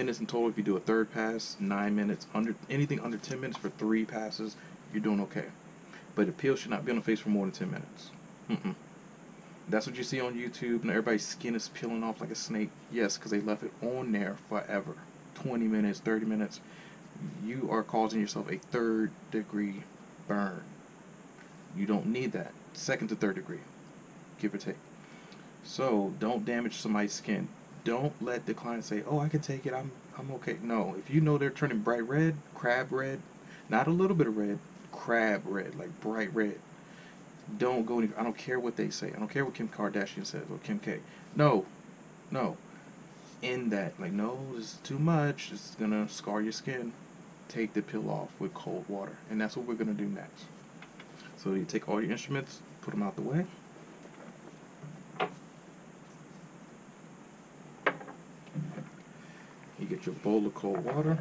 minutes in total. If you do a third pass, 9 minutes. Anything under 10 minutes for 3 passes, you're doing okay. But the peel should not be on the face for more than 10 minutes. That's what you see on YouTube, and everybody's skin is peeling off like a snake. Yes, because they left it on there forever. 20 minutes, 30 minutes. You are causing yourself a 3rd degree burn. You don't need that. 2nd to 3rd degree, give or take. So don't damage somebody's skin. Don't let the client say, "Oh, I can take it. I'm okay." No, if you know they're turning bright red, crab red, not a little bit of red, crab red, like bright red. Don't go any. I don't care what they say. I don't care what Kim Kardashian says or Kim K. No, no. In that, like, no, this is too much. It's gonna scar your skin. Take the peel off with cold water, and that's what we're gonna do next. So you take all your instruments, put them out the way. You get your bowl of cold water.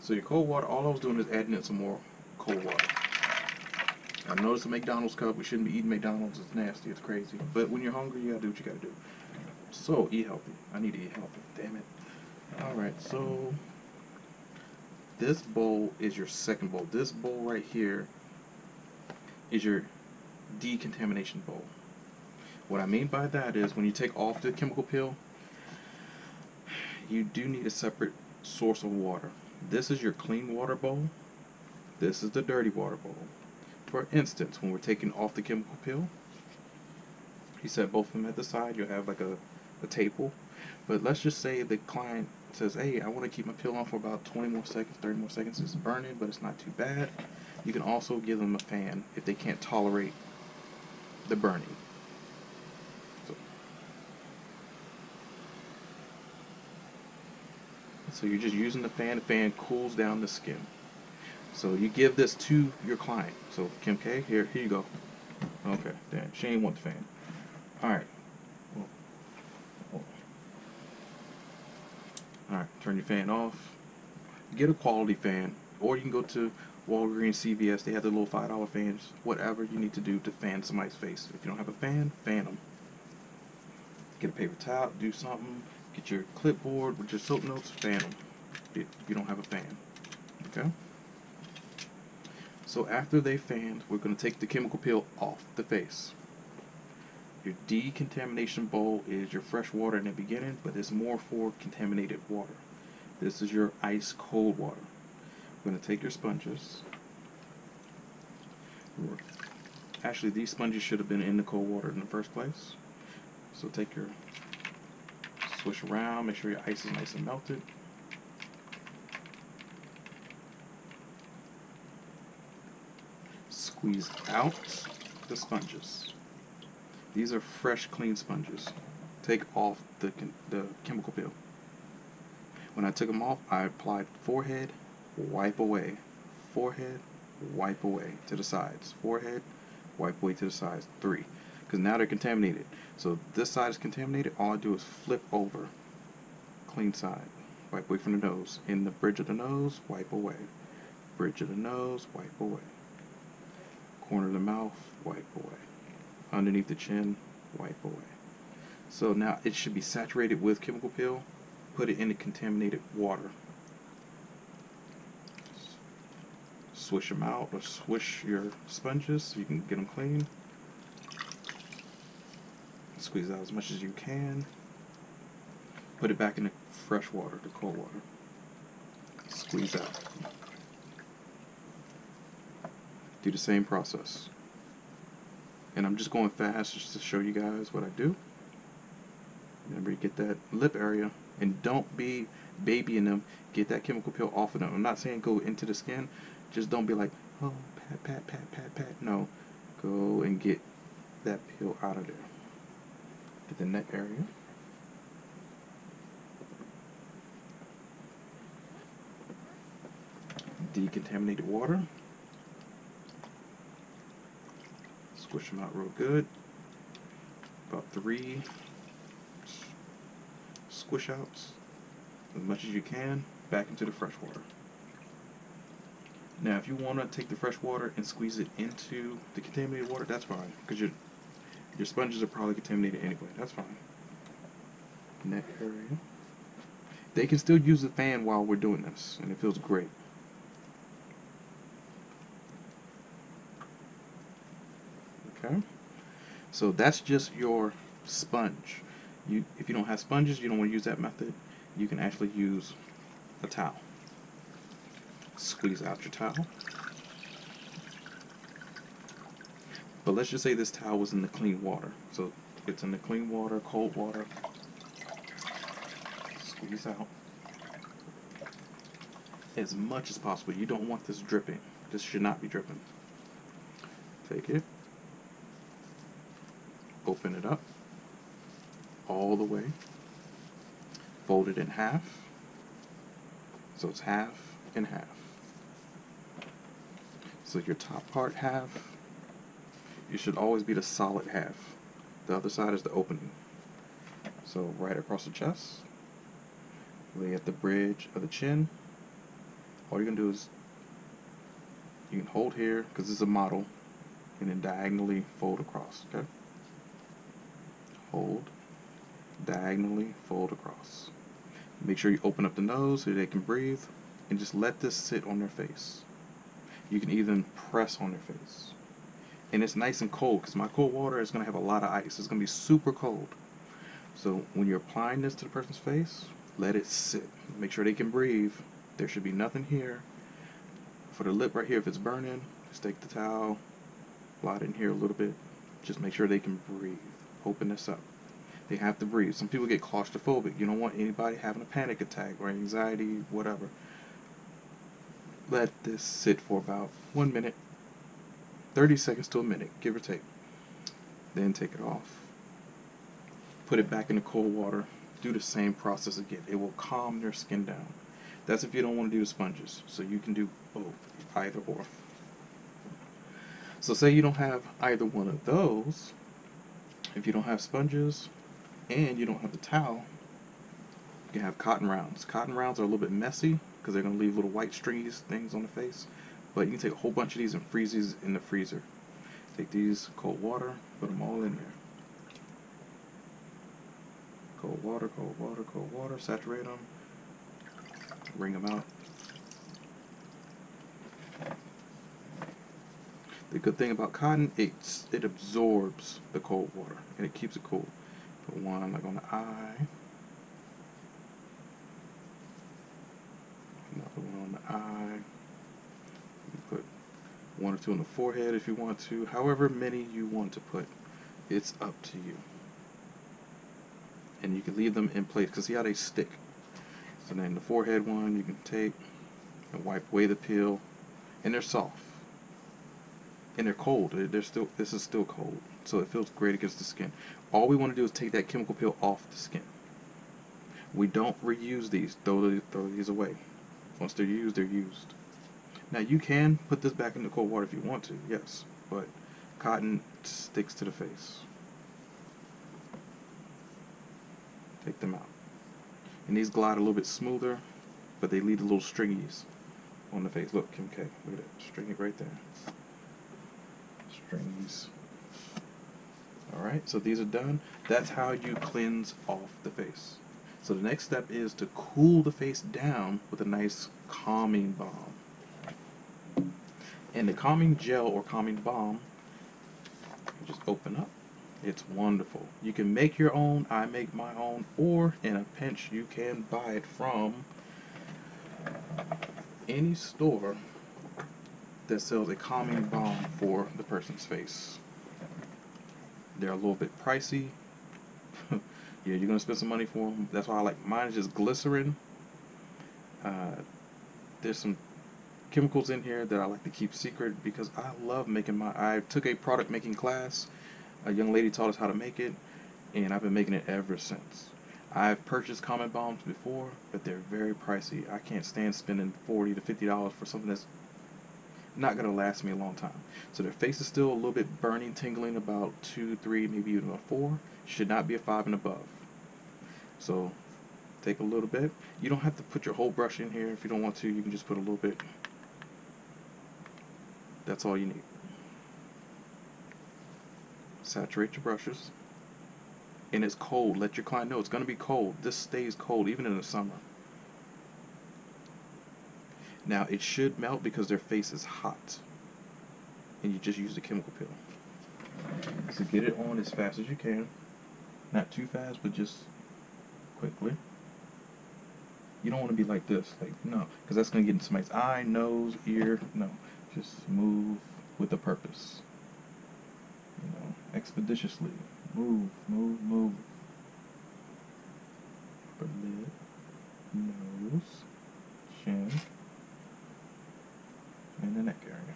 So your cold water, all I was doing is adding in some more cold water. I noticed the McDonald's cup. We shouldn't be eating McDonald's. It's nasty. It's crazy. But when you're hungry, you gotta do what you gotta do. So eat healthy. I need to eat healthy. Damn it. Alright, so this bowl is your second bowl. This bowl right here is your decontamination bowl. What I mean by that is when you take off the chemical peel, you do need a separate source of water. This is your clean water bowl. This is the dirty water bowl. For instance, when we're taking off the chemical peel, you set both of them at the side. You'll have like a table. But let's just say the client says, "Hey, I want to keep my peel on for about 20 more seconds, 30 more seconds. It's burning, but it's not too bad." You can also give them a fan if they can't tolerate the burning. So you're just using the fan. The fan cools down the skin. So you give this to your client. So Kim K, here you go. Okay, damn, she ain't want the fan. All right. All right, turn your fan off. Get a quality fan, or you can go to Walgreens, CVS. They have the little $5 fans. Whatever you need to do to fan somebody's face. If you don't have a fan, fan them. Get a paper towel. Do something. Get your clipboard with your soap notes. Fan them. If you don't have a fan. Okay. So after they fanned, we're going to take the chemical peel off the face. Your decontamination bowl is your fresh water in the beginning, but it's more for contaminated water. This is your ice cold water. We're going to take your sponges. Actually, these sponges should have been in the cold water in the first place. So take your swish around, make sure your ice is nice and melted. Squeeze out the sponges. These are fresh, clean sponges. Take off the chemical peel. When I took them off, I applied forehead, wipe away. Forehead, wipe away to the sides. Forehead, wipe away to the sides. 3. Because now they're contaminated. So this side is contaminated. All I do is flip over. Clean side. Wipe away from the nose. In the bridge of the nose, wipe away. Bridge of the nose, wipe away. Corner of the mouth, wipe away. Underneath the chin, wipe away. So now it should be saturated with chemical peel. Put it in the contaminated water. Swish them out, or swish your sponges so you can get them clean. Squeeze out as much as you can. Put it back in the fresh water, the cold water. Squeeze out. Do the same process. And I'm just going fast just to show you guys what I do. Remember, you get that lip area, and don't be babying them. Get that chemical peel off of them. I'm not saying go into the skin. Just don't be like, "Oh, pat, pat, pat, pat, pat." No. Go and get that peel out of there. Get the neck area. Decontaminated water. Squish them out real good. About 3 squish outs, as much as you can, back into the fresh water. Now if you want to take the fresh water and squeeze it into the contaminated water, that's fine, because Your sponges are probably contaminated anyway. That's fine. Neck area. They can still use the fan while we're doing this, and it feels great. Okay. So that's just your sponge. If you don't have sponges, you don't want to use that method, you can actually use a towel. Squeeze out your towel. But let's just say this towel was in the clean water. So it's in the clean water, cold water. Squeeze out as much as possible. You don't want this dripping. This should not be dripping. Take it, open it up all the way, fold it in half, so it's half and half. So your top part half, you should always be the solid half. The other side is the opening. So right across the chest, lay at the bridge of the chin. All you're going to do is, you can hold here, because this is a model, and then diagonally fold across, okay? Hold, diagonally fold across. Make sure you open up the nose so they can breathe, and just let this sit on their face. You can even press on their face. And it's nice and cold, because my cold water is going to have a lot of ice. It's going to be super cold. So when you're applying this to the person's face, let it sit. Make sure they can breathe. There should be nothing here. For the lip right here, if it's burning, just take the towel, blot it in here a little bit. Just make sure they can breathe. Open this up. They have to breathe. Some people get claustrophobic. You don't want anybody having a panic attack or anxiety, whatever. Let this sit for about 1 minute, 30 seconds to a minute, give or take. Then take it off. Put it back in the cold water. Do the same process again. It will calm their skin down. That's if you don't want to do the sponges. So you can do both, either or. So say you don't have either one of those. If you don't have sponges and you don't have the towel, you can have cotton rounds. Cotton rounds are a little bit messy because they're going to leave little white stringy things on the face. But you can take a whole bunch of these and freeze these in the freezer. Take these, cold water, put them all in there. Cold water, cold water, cold water, saturate them, wring them out. The good thing about cotton, it absorbs the cold water and it keeps it cool. Put one like on the eye, another one on the eye. You put one or two on the forehead if you want to. However many you want to put, it's up to you. And you can leave them in place because see how they stick. So then the forehead one you can take and wipe away the peel, and they're soft. And they're cold. This is still cold, so it feels great against the skin. All we want to do is take that chemical peel off the skin. We don't reuse these. Throw these away. Once they're used, they're used. Now you can put this back in the cold water if you want to, yes, but cotton sticks to the face. Take them out. And these glide a little bit smoother, but they leave the little stringies on the face. Look, Kim K, look at that, stringy right there. Strings. Alright, so these are done. That's how you cleanse off the face. So the next step is to cool the face down with a nice calming balm. And the calming gel or calming balm, you just open up. It's wonderful. You can make your own. I make my own, or in a pinch you can buy it from any store that sells a calming balm for the person's face. They're a little bit pricey. Yeah, you're gonna spend some money for them. That's why I like mine. Is just glycerin. There's some chemicals in here that I like to keep secret because I love making my. I took a product making class. A young lady taught us how to make it, and I've been making it ever since. I've purchased calming balms before, but they're very pricey. I can't stand spending $40 to $50 for something that's not going to last me a long time. So their face is still a little bit burning, tingling, about 2, 3, maybe even a 4. Should not be a 5 and above. So take a little bit. You don't have to put your whole brush in here. If you don't want to, you can just put a little bit. That's all you need. Saturate your brushes. And it's cold. Let your client know it's going to be cold. This stays cold even in the summer. Now it should melt because their face is hot. And you just use the chemical peel. So get it on as fast as you can. Not too fast, but just quickly. You don't want to be like this. Like, no. Because that's going to get in somebody's eye, nose, ear. No. Just move with a purpose. You know, expeditiously. Move, move, move. Upper lip, nose, chin, and the neck area.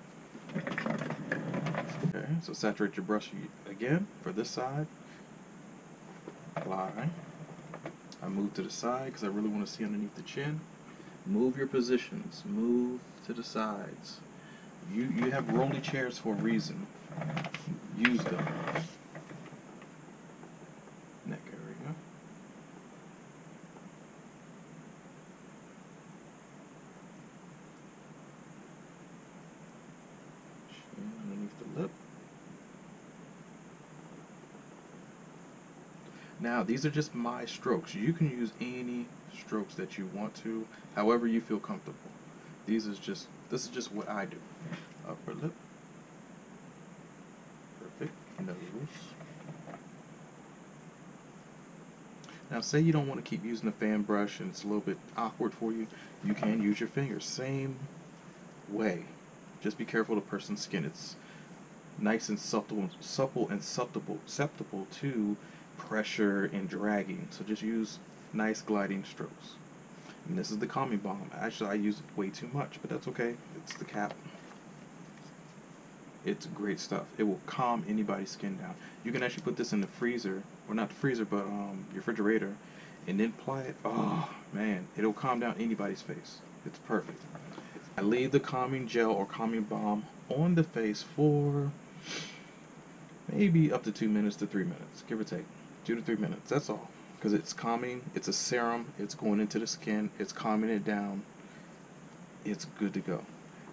Okay, so saturate your brush again for this side. Apply. I move to the side because I really want to see underneath the chin. Move your positions. Move to the sides. You have rolly chairs for a reason. Use them. Neck area. Chin underneath the lip. Now these are just my strokes. You can use any strokes that you want to, however you feel comfortable. This is just what I do. Upper lip. Perfect. Nose. Now say you don't want to keep using a fan brush and it's a little bit awkward for you, you can use your fingers. Same way. Just be careful of the person's skin. It's nice and supple and susceptible to pressure and dragging. So just use nice gliding strokes. And this is the calming balm. Actually I use it way too much, but that's okay. It's the cap. It's great stuff. It will calm anybody's skin down. You can actually put this in the freezer, or not the freezer, but your refrigerator, and then apply it. Oh man, it'll calm down anybody's face. It's perfect. I leave the calming gel or calming balm on the face for maybe up to 2 minutes to 3 minutes, give or take. 2 to 3 minutes, that's all. Because it's calming, it's a serum, it's going into the skin, it's calming it down. It's good to go.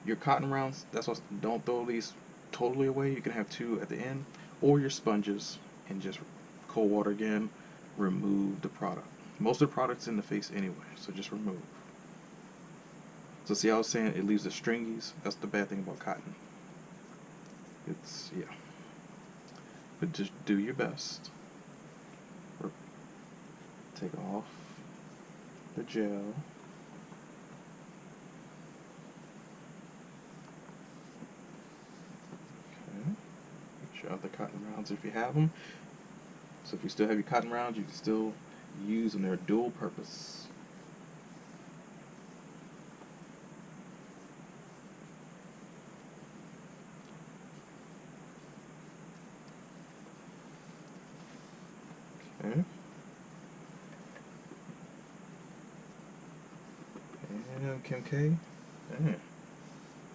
Your cotton rounds, that's why don't throw these totally away. You can have 2 at the end, or your sponges, and just cold water again, remove the product. Most of the product's in the face anyway, so just remove. So see how I was saying it leaves the stringies? That's the bad thing about cotton. It's, yeah. But just do your best. Take off the gel. Okay. Get your other cotton rounds if you have them. So if you still have your cotton rounds, you can still use them. They're dual purpose. Okay. And Kim K. Man,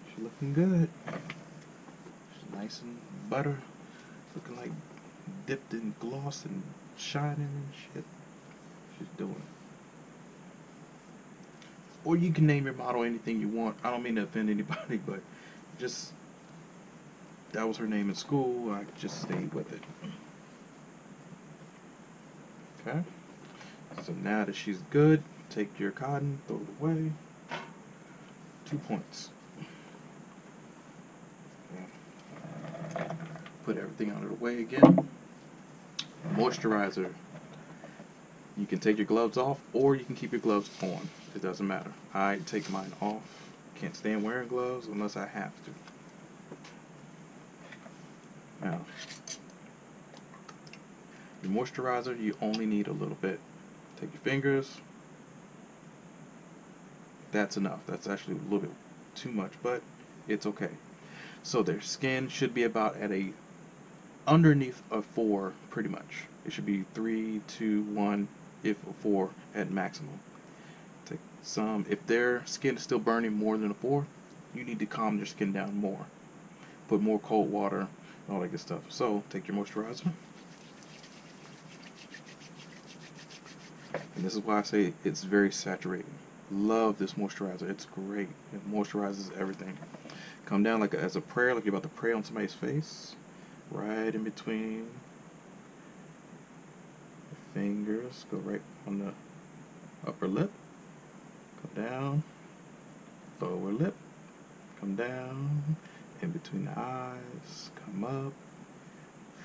she's looking good. She's nice and butter. Looking like dipped in gloss and shining and shit. She's doing it. Or you can name your model anything you want. I don't mean to offend anybody, but just that was her name in school. I just stayed with it. Okay. So now that she's good, take your cotton, throw it away. 2 points. Okay. Put everything out of the way again. Moisturizer. You can take your gloves off, or you can keep your gloves on. It doesn't matter. I take mine off. Can't stand wearing gloves unless I have to. Now, your moisturizer, you only need a little bit. Take your fingers. That's enough. That's actually a little bit too much, but it's okay. So their skin should be about at a underneath of 4, pretty much. It should be 3, 2, 1, if 4 at maximum. Take some. If their skin is still burning more than a 4, you need to calm their skin down more. Put more cold water, all that good stuff. So take your moisturizer. And this is why I say it's very saturating. Love this moisturizer. It's great. It moisturizes everything. Come down like as a prayer, like you're about to pray on somebody's face. right in between the fingers. Go right on the upper lip, come down, lower lip, come down, in between the eyes, come up,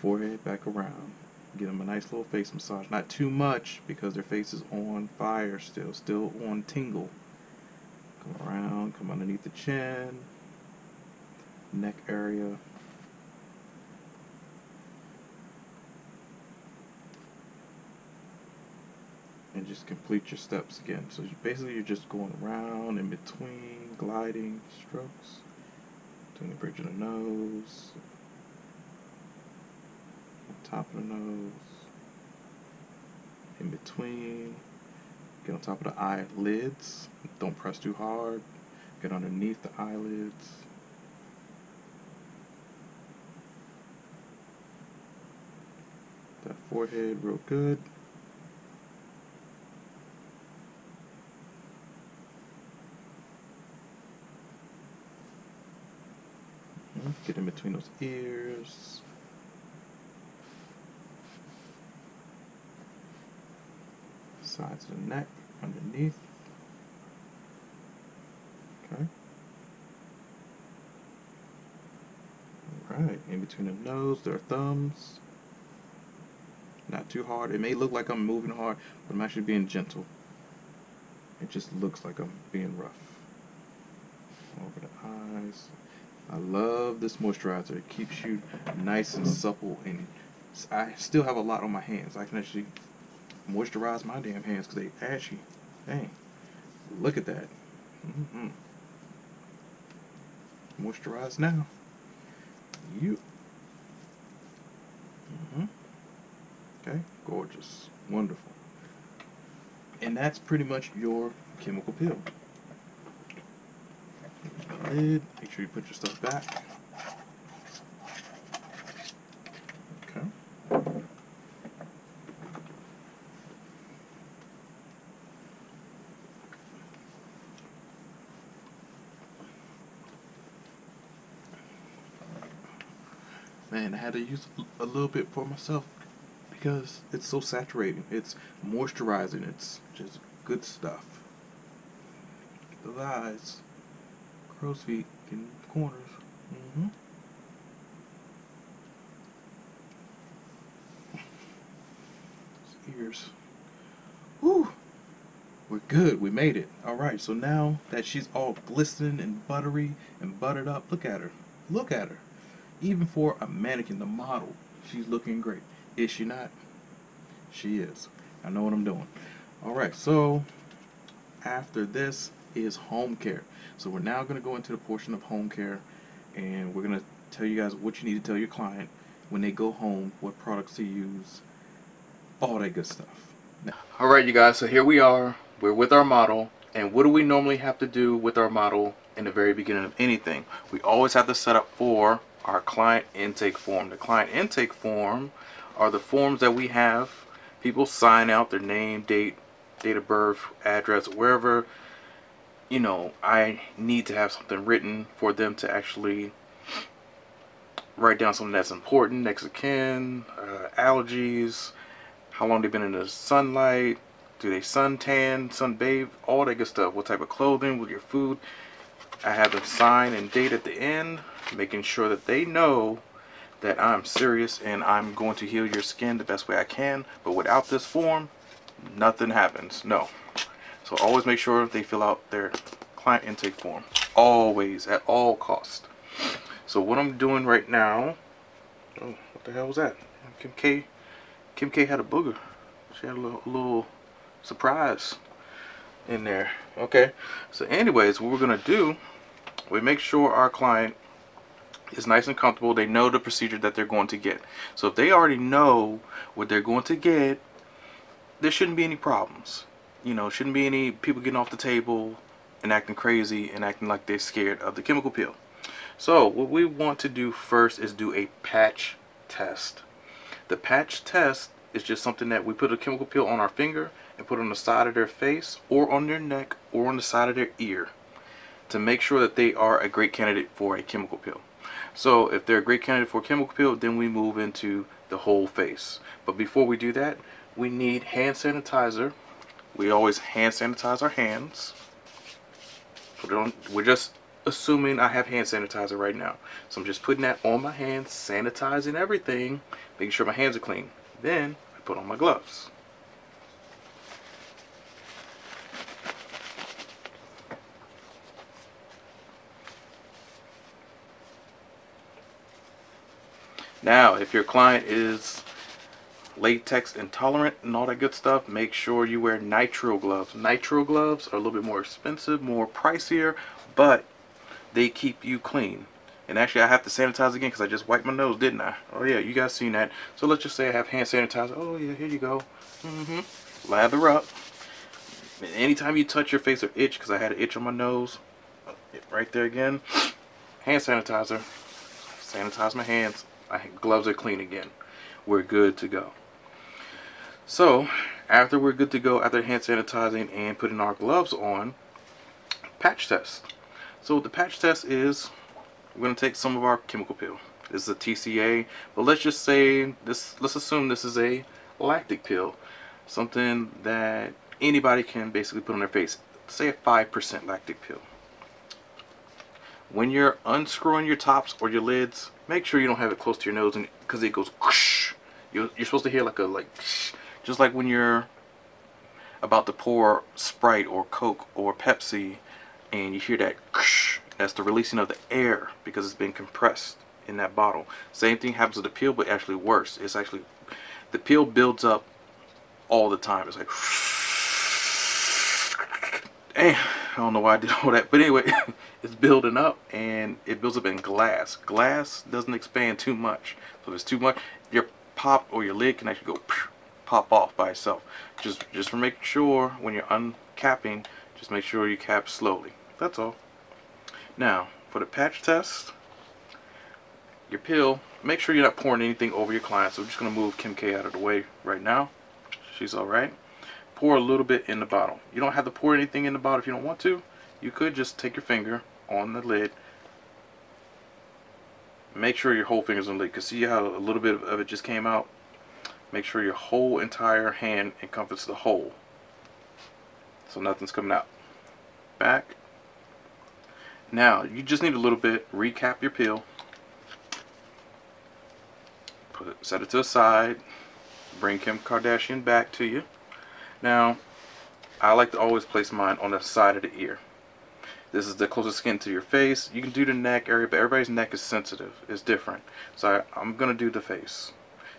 forehead back around. Give them a nice little face massage. Not too much because their face is on fire still on tingle. Come around, come underneath the chin, neck area. And just complete your steps again. So basically you're just going around in between, gliding strokes between the bridge of the nose, top of the nose, in between. Get on top of the eyelids. Don't press too hard. Get underneath the eyelids. That forehead real good. Get in between those ears. Sides of the neck, underneath. Okay. Alright, in between the nose, their thumbs. Not too hard. It may look like I'm moving hard, but I'm actually being gentle. It just looks like I'm being rough. Over the eyes. I love this moisturizer. It keeps you nice and supple, and I still have a lot on my hands. I can actually moisturize my damn hands because they ashy. Dang. Look at that. Moisturize now. You. Okay, gorgeous. Wonderful. And that's pretty much your chemical peel. Lid. Make sure you put your stuff back. Okay. Man, I had to use a little bit for myself because it's so saturating. It's moisturizing. It's just good stuff. Those eyes. Crow's feet in the corners. Ears. Woo! We're good. We made it. Alright, so now that she's all glistening and buttery and buttered up, look at her. Look at her. Even for a mannequin, the model, she's looking great. Is she not? She is. I know what I'm doing. Alright, so after this is home care. So we're now going to go into the portion of home care, and we're going to tell you guys what you need to tell your client when they go home, what products to use, all that good stuff. Alright, you guys, so here we are. We're with our model, and what do we normally have to do with our model in the very beginning of anything? We always have to set up for our client intake form. The client intake form are the forms that we have people sign out their name, date of birth, address, wherever, you know, I need to have something written for them to actually write down something that's important, next of kin, allergies, how long they've been in the sunlight, do they suntan, sunbathe, all that good stuff, what type of clothing, with your food. I have them sign and date at the end, making sure that they know that I'm serious and I'm going to heal your skin the best way I can. But without this form, nothing happens. No. So always make sure they fill out their client intake form. Always, at all costs. So what I'm doing right now, oh, what the hell was that? Kim K had a booger. She had a little surprise in there. Okay. So anyways, what we're gonna do, we make sure our client is nice and comfortable. They know the procedure that they're going to get. So if they already know what they're going to get, there shouldn't be any problems. You know, shouldn't be any people getting off the table and acting crazy and acting like they're scared of the chemical peel. So what we want to do first is do a patch test. The patch test is just something that we put a chemical peel on our finger and put on the side of their face or on their neck or on the side of their ear to make sure that they are a great candidate for a chemical peel. So if they're a great candidate for chemical peel, then we move into the whole face. But before we do that, we need hand sanitizer. We always hand sanitize our hands. We're just assuming I have hand sanitizer right now. So I'm just putting that on my hands, sanitizing everything, making sure my hands are clean. Then I put on my gloves. Now, if your client is latex intolerant and all that good stuff, make sure you wear nitrile gloves. Nitrile gloves are a little bit more expensive, more pricier, but they keep you clean. And actually, I have to sanitize again because I just wiped my nose, didn't I? Oh yeah, you guys seen that. So let's just say I have hand sanitizer. Oh yeah, here you go. Lather up. And anytime you touch your face or itch, because I had an itch on my nose, right there again, hand sanitizer. Sanitize my hands. My gloves are clean again. We're good to go. So after we're good to go, after hand sanitizing and putting our gloves on, patch test. So the patch test is, we're going to take some of our chemical peel. This is a TCA, but let's just say this, let's assume this is a lactic peel, something that anybody can basically put on their face. Say a 5% lactic peel. When you're unscrewing your tops or your lids, make sure you don't have it close to your nose, and because it goes whoosh. You're supposed to hear like a just like when you're about to pour Sprite or Coke or Pepsi, and you hear that whoosh. That's the releasing of the air because it's been compressed in that bottle. Same thing happens with the peel, but actually worse. It's actually, the peel builds up all the time. It's like, I don't know why I did all that, but anyway, it's building up, and it builds up in glass. Glass doesn't expand too much, so if it's too much, your pop or your lid can actually go pop off by itself. Just for making sure when you're uncapping, just make sure you cap slowly. That's all. Now for the patch test, your peel, make sure you're not pouring anything over your client. So we're just going to move Kim K out of the way right now. She's alright. Pour a little bit in the bottle. You don't have to pour anything in the bottle if you don't want to. You could just take your finger on the lid. Make sure your whole finger's on the lid, because see how a little bit of it just came out? Make sure your whole entire hand encompasses the hole, so nothing's coming out. Back. Now you just need a little bit. Recap your peel. Set it to the side. Bring Kim Kardashian back to you. Now, I like to always place mine on the side of the ear. This is the closest skin to your face. You can do the neck area, but everybody's neck is sensitive. It's different. So I'm going to do the face.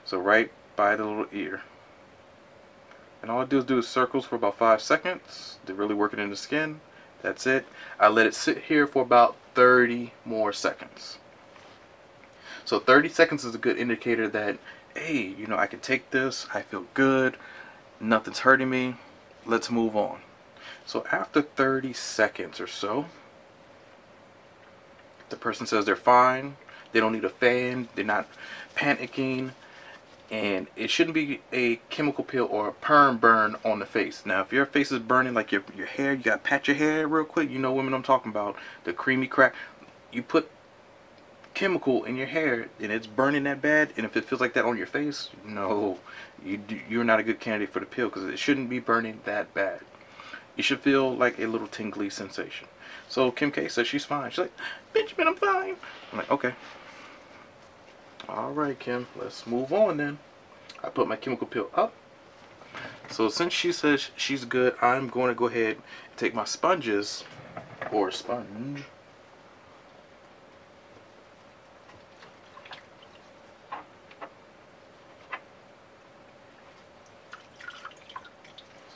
So right by the little ear. And all I do is circles for about 5 seconds. They're really working in the skin. That's it. I let it sit here for about 30 more seconds. So 30 seconds is a good indicator that, hey, you know, I can take this. I feel good. Nothing's hurting me. Let's move on. So after 30 seconds or so, the person says they're fine. They don't need a fan. They're not panicking. And it shouldn't be a chemical peel or a perm burn on the face. Now, if your face is burning, like your hair, you got to pat your hair real quick. You know women I'm talking about. The creamy crack. You put chemical in your hair and it's burning that bad, and if it feels like that on your face, no, you're not a good candidate for the peel, because it shouldn't be burning that bad. You should feel like a little tingly sensation. So Kim K says she's fine. She's like, Benjamin, I'm fine. I'm like, okay. Alright, Kim, let's move on then. I put my chemical peel up. So since she says she's good, I'm going to go ahead and take my sponges, or sponge.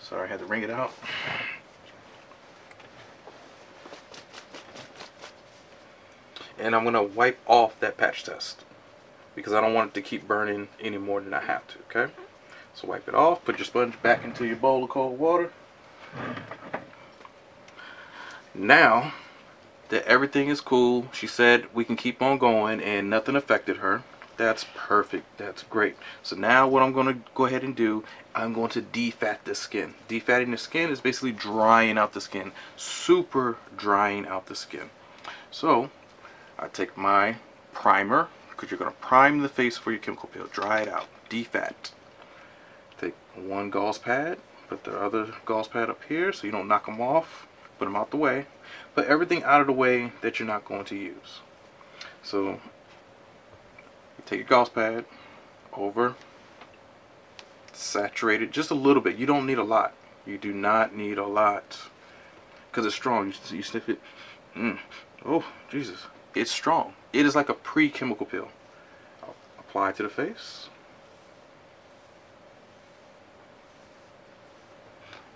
Sorry, I had to wring it out. And I'm going to wipe off that patch test, because I don't want it to keep burning any more than I have to, okay? So wipe it off, put your sponge back into your bowl of cold water. Now that everything is cool, she said we can keep on going and nothing affected her. That's perfect. That's great. So now what I'm going to go ahead and do, I'm going to defat the skin. Defatting the skin is basically drying out the skin. Super drying out the skin. So I take my primer, because you're going to prime the face for your chemical peel. Dry it out. Defat. Take one gauze pad. Put the other gauze pad up here so you don't knock them off. Put them out the way. Put everything out of the way that you're not going to use. So you take your gauze pad over, saturate it just a little bit. You don't need a lot. You do not need a lot because it's strong. You sniff it. Oh, Jesus. It's strong. It is like a pre-chemical peel. I'll apply it to the face.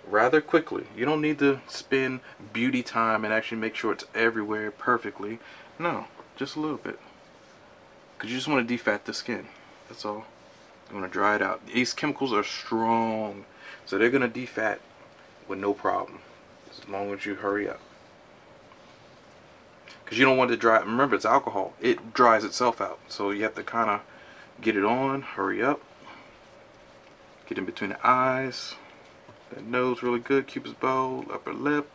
Rather quickly. You don't need to spend beauty time and actually make sure it's everywhere perfectly. No, just a little bit. Because you just want to defat the skin. That's all. You want to dry it out. These chemicals are strong, so they're going to defat with no problem, as long as you hurry up. Because you don't want it to dry. Remember, it's alcohol. It dries itself out. So you have to kind of get it on, hurry up. Get in between the eyes. That nose really good. Cupid's bow, upper lip.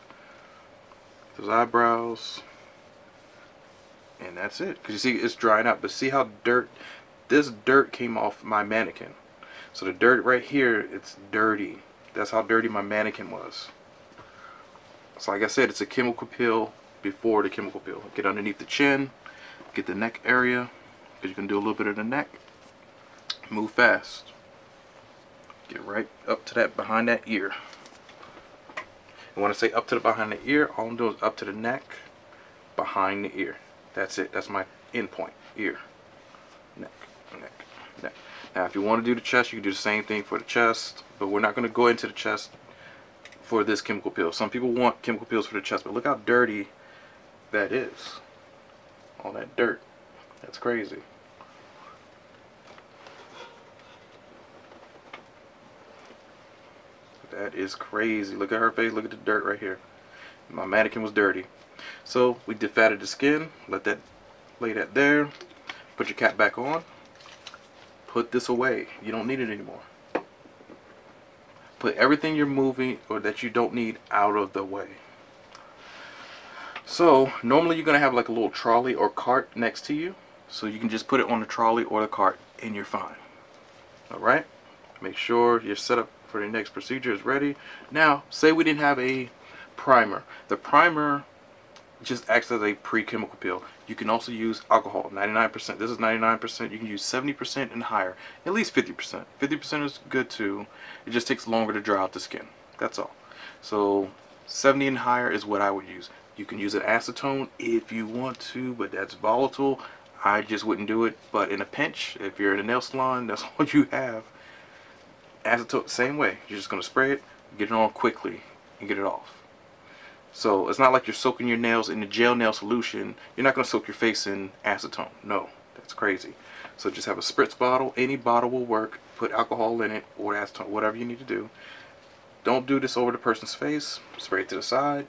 Those eyebrows. And that's it. Because you see, it's drying out. But see how this dirt came off my mannequin. So the dirt right here, it's dirty. That's how dirty my mannequin was. So like I said, it's a chemical peel before the chemical peel. Get underneath the chin, get the neck area, because you can do a little bit of the neck. Move fast. Get right up to that, behind that ear. And when I say up to the behind the ear, all I'm doing is up to the neck, behind the ear. That's it. That's my end point. Ear, neck, neck, neck. Now if you want to do the chest, you can do the same thing for the chest, but we're not going to go into the chest for this chemical peel. Some people want chemical peels for the chest, but look how dirty that is. All that dirt. That's crazy. That is crazy. Look at her face. Look at the dirt right here. My mannequin was dirty. So we defatted the skin. Lay that there. Put your cap back on. Put this away. You don't need it anymore. Put everything you're moving or that you don't need out of the way. So normally you're going to have like a little trolley or cart next to you. So you can just put it on the trolley or the cart and you're fine. Alright? Make sure your setup for the next procedure is ready. Now, say we didn't have a primer. The primer just acts as a pre-chemical peel. You can also use alcohol, 99%. This is 99%. You can use 70% and higher. At least 50%. 50% is good too. It just takes longer to dry out the skin. That's all. So 70 and higher is what I would use. You can use an acetone if you want to, but that's volatile. I just wouldn't do it. But in a pinch, if you're in a nail salon, that's all you have. Acetone, same way. You're just going to spray it, get it on quickly, and get it off. So it's not like you're soaking your nails in the gel nail solution. You're not going to soak your face in acetone. No, that's crazy. So just have a spritz bottle. Any bottle will work. Put alcohol in it or acetone, whatever you need to do. Don't do this over the person's face. Spray it to the side.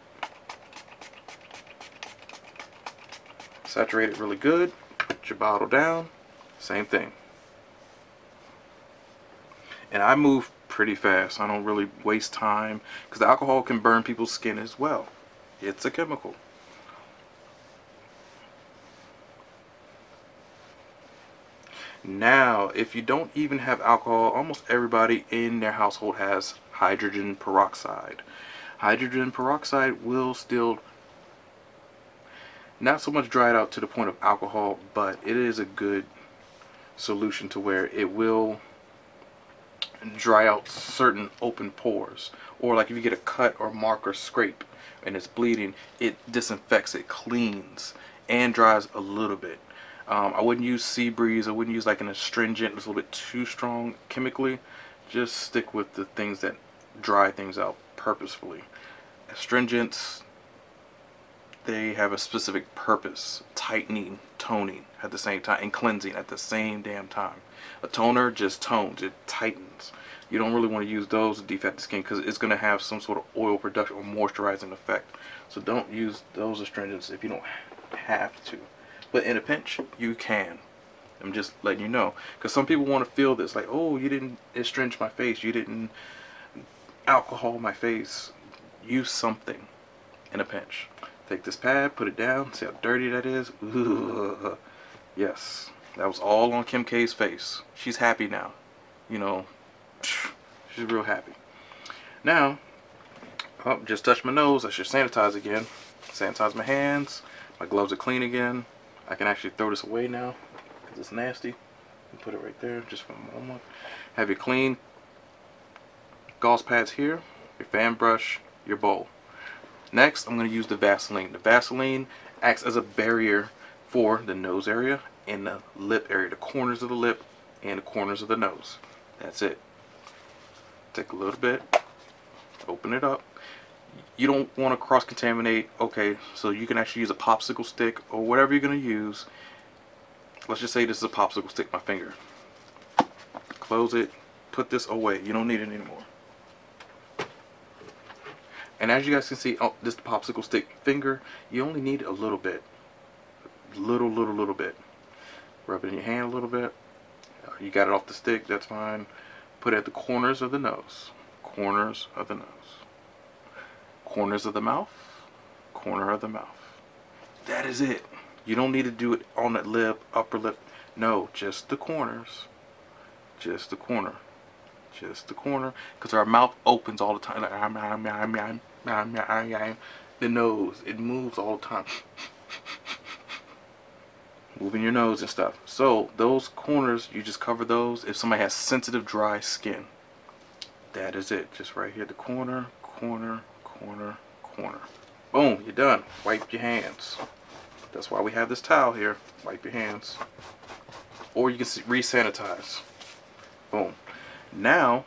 Saturate it really good. Put your bottle down. Same thing. And I move pretty fast. I don't really waste time because the alcohol can burn people's skin as well. It's a chemical. Now, if you don't even have alcohol, almost everybody in their household has hydrogen peroxide. Hydrogen peroxide will still not so much dry it out to the point of alcohol, but it is a good solution to where it will dry out certain open pores. Or like if you get a cut or mark or scrape and it's bleeding, it disinfects, it cleans and dries a little bit. I wouldn't use sea breeze. I wouldn't use like an astringent. It's a little bit too strong chemically. Just stick with the things that dry things out purposefully. Astringents, they have a specific purpose: tightening, toning at the same time, and cleansing at the same damn time. A toner just tones, it tightens. You don't really want to use those to defat the skin because it's going to have some sort of oil production or moisturizing effect. So don't use those astringents if you don't have to. But in a pinch, you can. I'm just letting you know, because some people want to feel this, like, oh, you didn't astringe my face, you didn't alcohol my face. Use something in a pinch. Take this pad, put it down, see how dirty that is. Ooh, Yes, that was all on Kim K's face. She's happy now. You know, she's real happy. Now, oh, just touched my nose. I should sanitize again. Sanitize my hands. My gloves are clean again. I can actually throw this away now because it's nasty. Put it right there just for a moment. Have your clean gauze pads here, your fan brush, your bowl. Next, I'm going to use the Vaseline. The Vaseline acts as a barrier for the nose area and the lip area, the corners of the lip and the corners of the nose. That's it. Take a little bit, open it up. You don't want to cross-contaminate. Okay, so you can actually use a popsicle stick or whatever you're going to use. Let's just say this is a popsicle stick, my finger. Close it, put this away. You don't need it anymore. And as you guys can see, oh, this popsicle stick finger, you only need a little bit. Little bit. Rub it in your hand a little bit. You got it off the stick, that's fine. Put it at the corners of the nose. Corners of the nose. Corners of the mouth. Corner of the mouth. That is it. You don't need to do it on that lip, upper lip. No, just the corners. Just the corner. Just the corner. Because our mouth opens all the time. Like, the nose, it moves all the time. Moving your nose and stuff. So those corners, you just cover those if somebody has sensitive dry skin. That is it. Just right here, the corner, corner, corner, corner. Boom, you're done. Wipe your hands. That's why we have this towel here. Wipe your hands. Or you can re-sanitize. Boom. Now,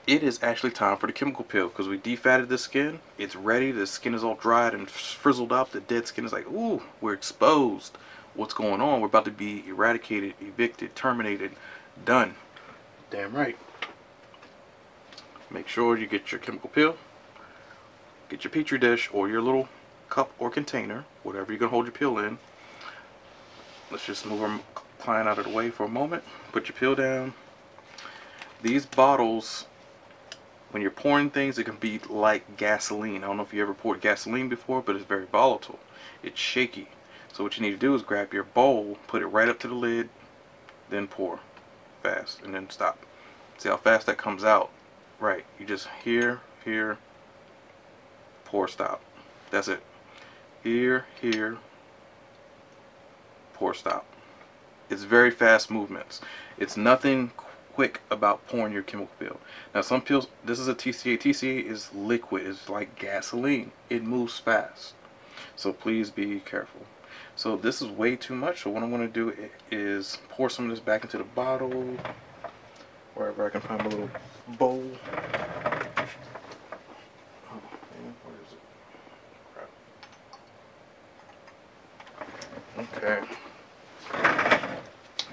it is actually time for the chemical peel because we defatted the skin. It's ready. The skin is all dried and frizzled up. The dead skin is like, ooh, we're exposed. What's going on? We're about to be eradicated, evicted, terminated, done. Damn right. Make sure you get your chemical peel. Get your petri dish or your little cup or container, whatever you're going to hold your peel in. Let's just move our client out of the way for a moment. Put your peel down. These bottles, when you're pouring things, it can be like gasoline. I don't know if you ever poured gasoline before, but it's very volatile. It's shaky. So what you need to do is grab your bowl, put it right up to the lid, then pour fast, and then stop. See how fast that comes out? Right. You just here, pour, stop. That's it. Here, pour, stop. It's very fast movements. It's nothing quick about pouring your chemical peel. Now some peels, this is a TCA. TCA is liquid. It's like gasoline. It moves fast. So please be careful. So this is way too much. So what I'm going to do is pour some of this back into the bottle. Wherever I can find a little bowl. Oh man, where is it? Crap. Okay.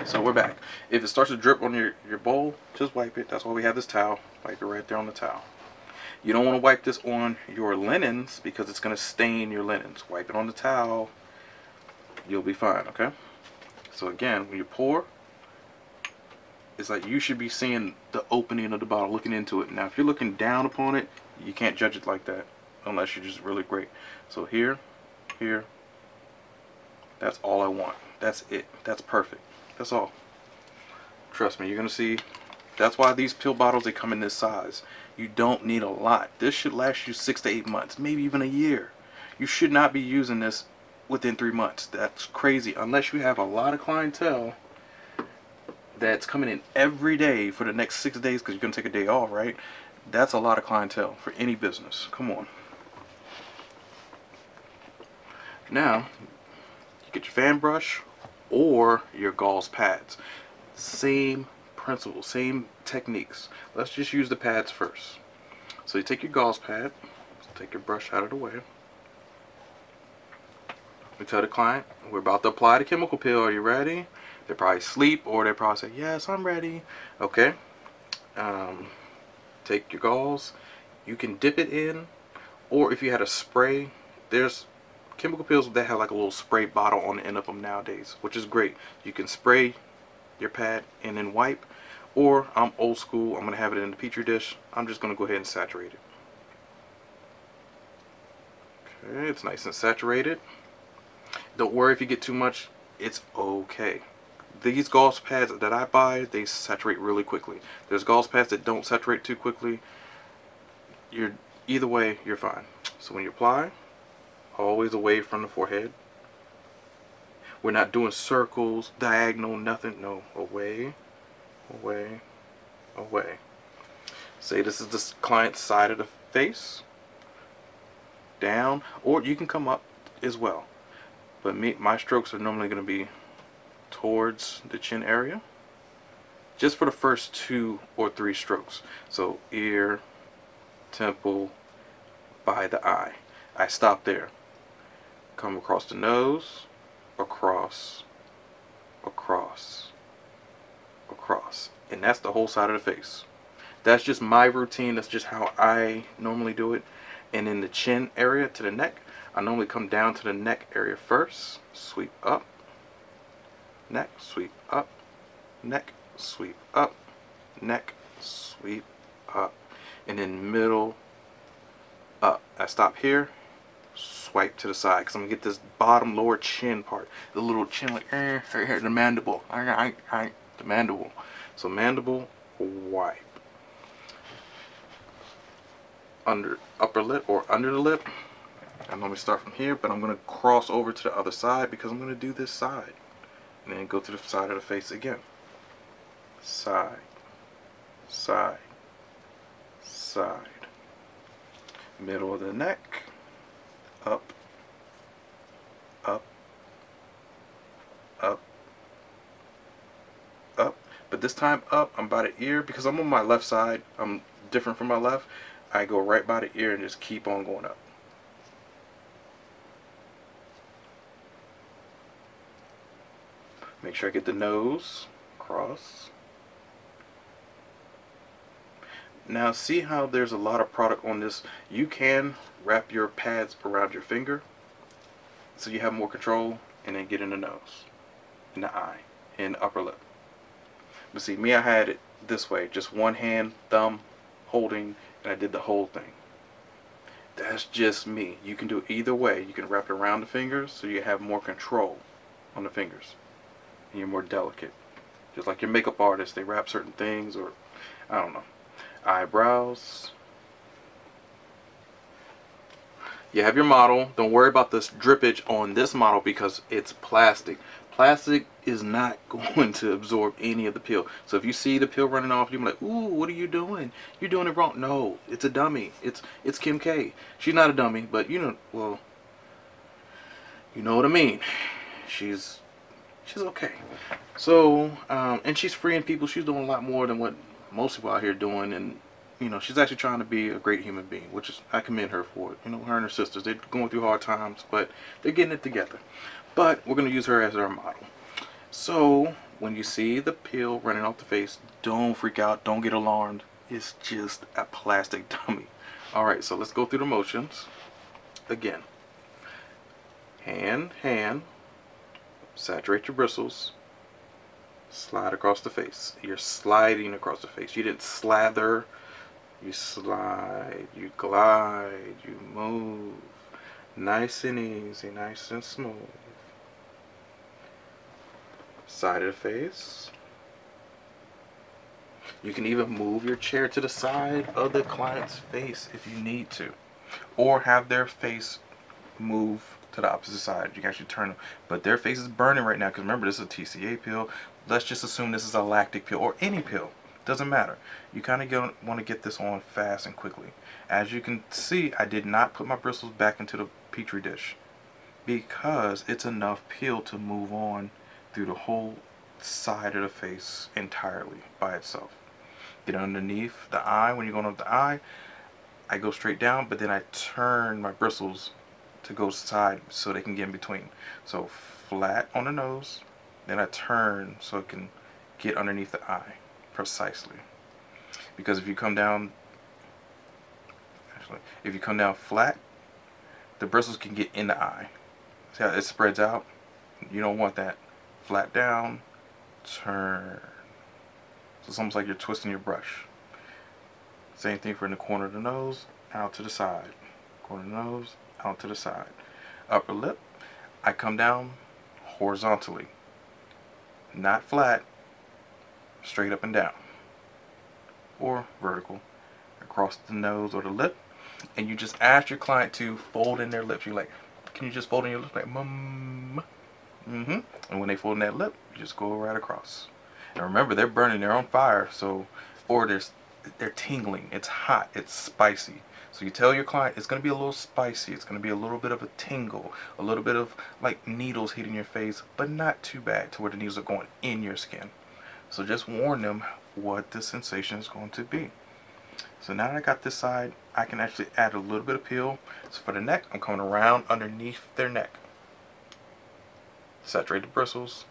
So we're back. If it starts to drip on your bowl, just wipe it. That's why we have this towel. Wipe it right there on the towel. You don't want to wipe this on your linens because it's going to stain your linens. Wipe it on the towel. You'll be fine, okay? So again, when you pour, it's like you should be seeing the opening of the bottle, looking into it. Now, if you're looking down upon it, you can't judge it like that unless you're just really great. So here, that's all I want. That's it. That's perfect. That's all. Trust me, you're going to see. That's why these pill bottles, they come in this size. You don't need a lot. This should last you 6 to 8 months, maybe even a year. You should not be using this within 3 months. That's crazy. Unless you have a lot of clientele that's coming in every day for the next 6 days because you're going to take a day off, right? That's a lot of clientele for any business. Come on. Now, you get your fan brush or your gauze pads. Same principle, same techniques. Let's just use the pads first. So you take your gauze pad, take your brush out of the way. We tell the client, we're about to apply the chemical peel. Are you ready? They probably sleep or they probably say, yes, I'm ready. Okay. Take your gauze. You can dip it in, or if you had a spray, there's chemical peels that have like a little spray bottle on the end of them nowadays, which is great. You can spray your pad and then wipe, or I'm old school, I'm going to have it in the petri dish. I'm just going to go ahead and saturate it. Okay, it's nice and saturated. Don't worry if you get too much. it's okay. These gauze pads that I buy, they saturate really quickly. There's gauze pads that don't saturate too quickly. Either way, you're fine. So when you apply, always away from the forehead. We're not doing circles, diagonal, nothing. No, away, away, away. Say this is the client's side of the face. Down, or you can come up as well. But my strokes are normally going to be towards the chin area, just for the first 2 or 3 strokes. So ear, temple, by the eye. I stop there. Come across the nose, across, across, across. And that's the whole side of the face. That's just my routine. That's just how I normally do it. And in the chin area to the neck, I normally come down to the neck area first, sweep up, neck, sweep up, neck, sweep up, neck, sweep up, and then middle, up. I stop here, swipe to the side, because I'm going to get this bottom lower chin part, the little chin like, right here, the mandible, the mandible. So mandible, wipe. Under upper lip or under the lip. I normally start from here, but I'm going to cross over to the other side because I'm going to do this side. And then go to the side of the face again. Side, side, side. Middle of the neck. Up, up, up, up. But this time up, I'm by the ear because I'm on my left side. I'm different from my left. I go right by the ear and just keep on going up. Make sure I get the nose, cross. Now see how there's a lot of product on this. You can wrap your pads around your finger so you have more control, and then get in the nose, in the eye, and the upper lip. But see, me, I had it this way, just one hand, thumb, holding, and I did the whole thing. That's just me. You can do it either way. You can wrap it around the fingers so you have more control on the fingers. And you're more delicate. Just like your makeup artists, they wrap certain things, or I don't know. Eyebrows. You have your model. Don't worry about this drippage on this model because it's plastic. Plastic is not going to absorb any of the peel. So if you see the peel running off, you're like, ooh, what are you doing? You're doing it wrong. No, it's a dummy. It's Kim K. She's not a dummy, but you know, well, you know what I mean. She's okay. So, and she's freeing people. She's doing a lot more than what most people out here are doing, and you know, she's actually trying to be a great human being, which is, I commend her for it. You know, her and her sisters, they're going through hard times, but they're getting it together. But we're going to use her as our model. So when you see the peel running off the face, don't freak out, don't get alarmed. It's just a plastic dummy. Alright, so let's go through the motions again. Hand, saturate your bristles, slide across the face. You're sliding across the face. You didn't slather, you slide, you glide, you move. Nice and easy, nice and smooth. Side of the face. You can even move your chair to the side of the client's face if you need to, or have their face move to the opposite side. You can actually turn them, but their face is burning right now because remember, this is a TCA peel. Let's just assume this is a lactic peel or any peel, doesn't matter. You kind of want to get this on fast and quickly. As you can see, I did not put my bristles back into the petri dish because it's enough peel to move on through the whole side of the face entirely by itself. Get underneath the eye. When you're going up the eye, I go straight down, but then I turn my bristles to go side so they can get in between. So flat on the nose, then I turn so it can get underneath the eye precisely. Because if you come down, if you come down flat, the bristles can get in the eye. See how it spreads out? You don't want that. Flat down, turn. So it's almost like you're twisting your brush. Same thing for in the corner of the nose, out to the side. Corner of the nose, out to the side. Upper lip, I come down, horizontally, not flat, straight up and down, or vertical across the nose or the lip. And you just ask your client to fold in their lips. You're like, can you just fold in your lips? Like, and when they fold in that lip, you just go right across. And remember, they're burning, they're on fire, so, or they're tingling, it's hot, it's spicy. So you tell your client it's going to be a little spicy, it's going to be a little bit of a tingle, a little bit of like needles hitting your face, but not too bad to where the needles are going in your skin. So just warn them what the sensation is going to be. So now that I got this side, I can actually add a little bit of peel. So for the neck, I'm coming around underneath their neck. Saturate the bristles,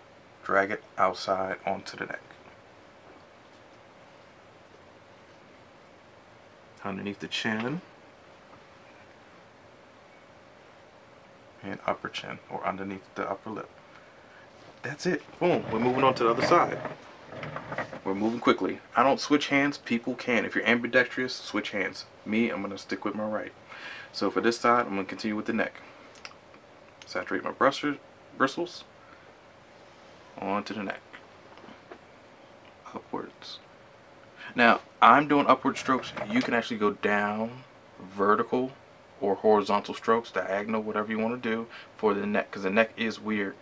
drag it outside onto the neck. Underneath the chin and upper chin, or underneath the upper lip. That's it. Boom. We're moving on to the other side. We're moving quickly. I don't switch hands. People can. If you're ambidextrous, switch hands. Me, I'm going to stick with my right. So for this side, I'm going to continue with the neck. Saturate my bristles onto the neck. Upwards. Now, I'm doing upward strokes. You can actually go down, vertical, or horizontal strokes, diagonal, whatever you want to do for the neck, because the neck is weird.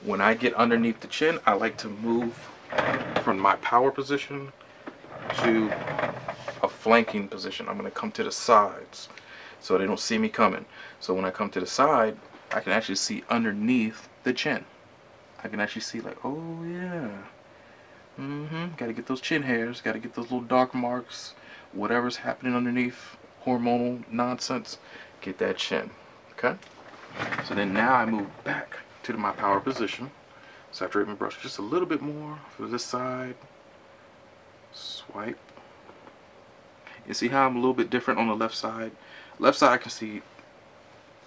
When I get underneath the chin, I like to move from my power position to a flanking position. I'm going to come to the sides so they don't see me coming. So when I come to the side, I can actually see underneath the chin. I can actually see like, oh yeah. Got to get those chin hairs, got to get those little dark marks, whatever's happening underneath, hormonal nonsense, get that chin. Okay? So then now I move back to my power position. Saturate my brush just a little bit more for this side. Swipe. You see how I'm a little bit different on the left side? Left side I can see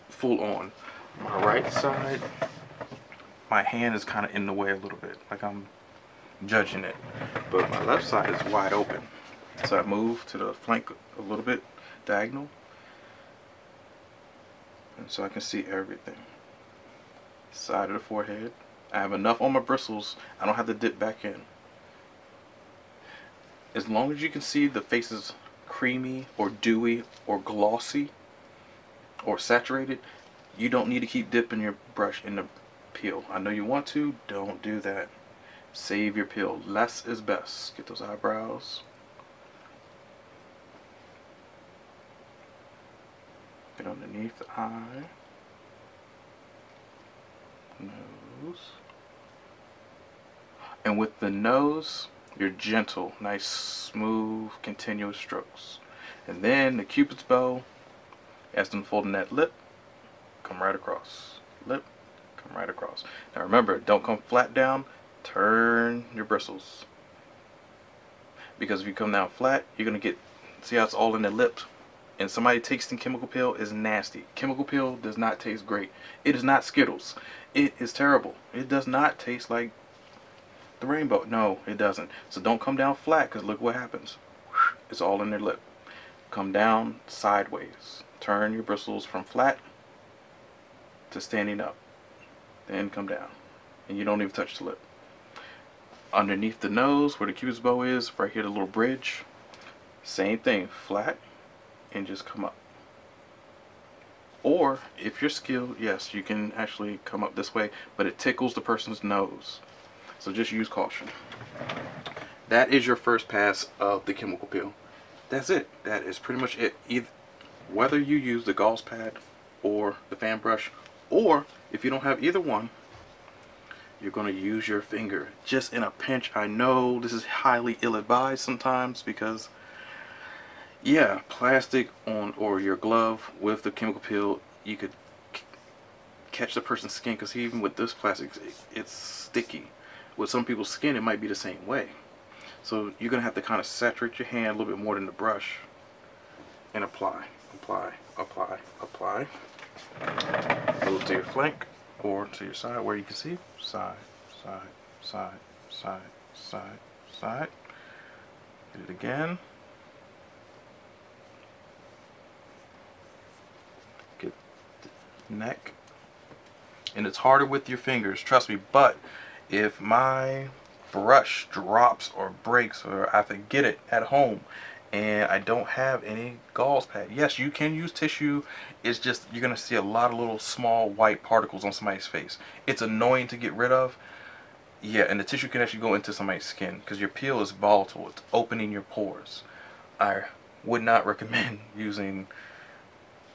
full on. My right side, my hand is kind of in the way a little bit, like I'm judging it. But my left side is wide open. So I move to the flank a little bit, diagonal. And so I can see everything. Side of the forehead. I have enough on my bristles, I don't have to dip back in. As long as you can see the face is creamy or dewy or glossy or saturated, you don't need to keep dipping your brush in the peel. I know you want to, don't do that. Save your peel. Less is best. Get those eyebrows. Get underneath the eye. Nose. And with the nose, you're gentle, nice, smooth, continuous strokes. And then the Cupid's bow, as them folding that lip, come right across. Lip, come right across. Now remember, don't come flat down, turn your bristles. Because if you come down flat, you're going to get, see how it's all in the lip? And somebody tasting chemical peel is nasty. Chemical peel does not taste great. It is not Skittles. It is terrible. It does not taste like the rainbow. No, it doesn't. So don't come down flat, because look what happens. It's all in their lip. Come down sideways. Turn your bristles from flat to standing up. Then come down. And you don't even touch the lip. Underneath the nose, where the Cupid's bow is, right here, the little bridge. Same thing. Flat. And just come up. Or, if you're skilled, yes, you can actually come up this way, but it tickles the person's nose. So just use caution. That is your first pass of the chemical peel. That's it. That is pretty much it. Whether you use the gauze pad or the fan brush, or if you don't have either one, you're going to use your finger just in a pinch. I know this is highly ill-advised sometimes because, yeah, plastic on or your glove with the chemical peel, you could catch the person's skin, because even with this plastic, it's sticky. With some people's skin, it might be the same way. So you're going to have to kind of saturate your hand a little bit more than the brush and apply, apply, apply, apply. Move to your flank or to your side where you can see. Side, side, side, side, side, side. Hit it again. Get the neck and it's harder with your fingers, trust me. But if my brush drops or breaks or I forget it at home and I don't have any gauze pad, yes, you can use tissue. It's just you're gonna see a lot of little small white particles on somebody's face. It's annoying to get rid of. Yeah, and the tissue can actually go into somebody's skin because your peel is volatile. It's opening your pores. I would not recommend using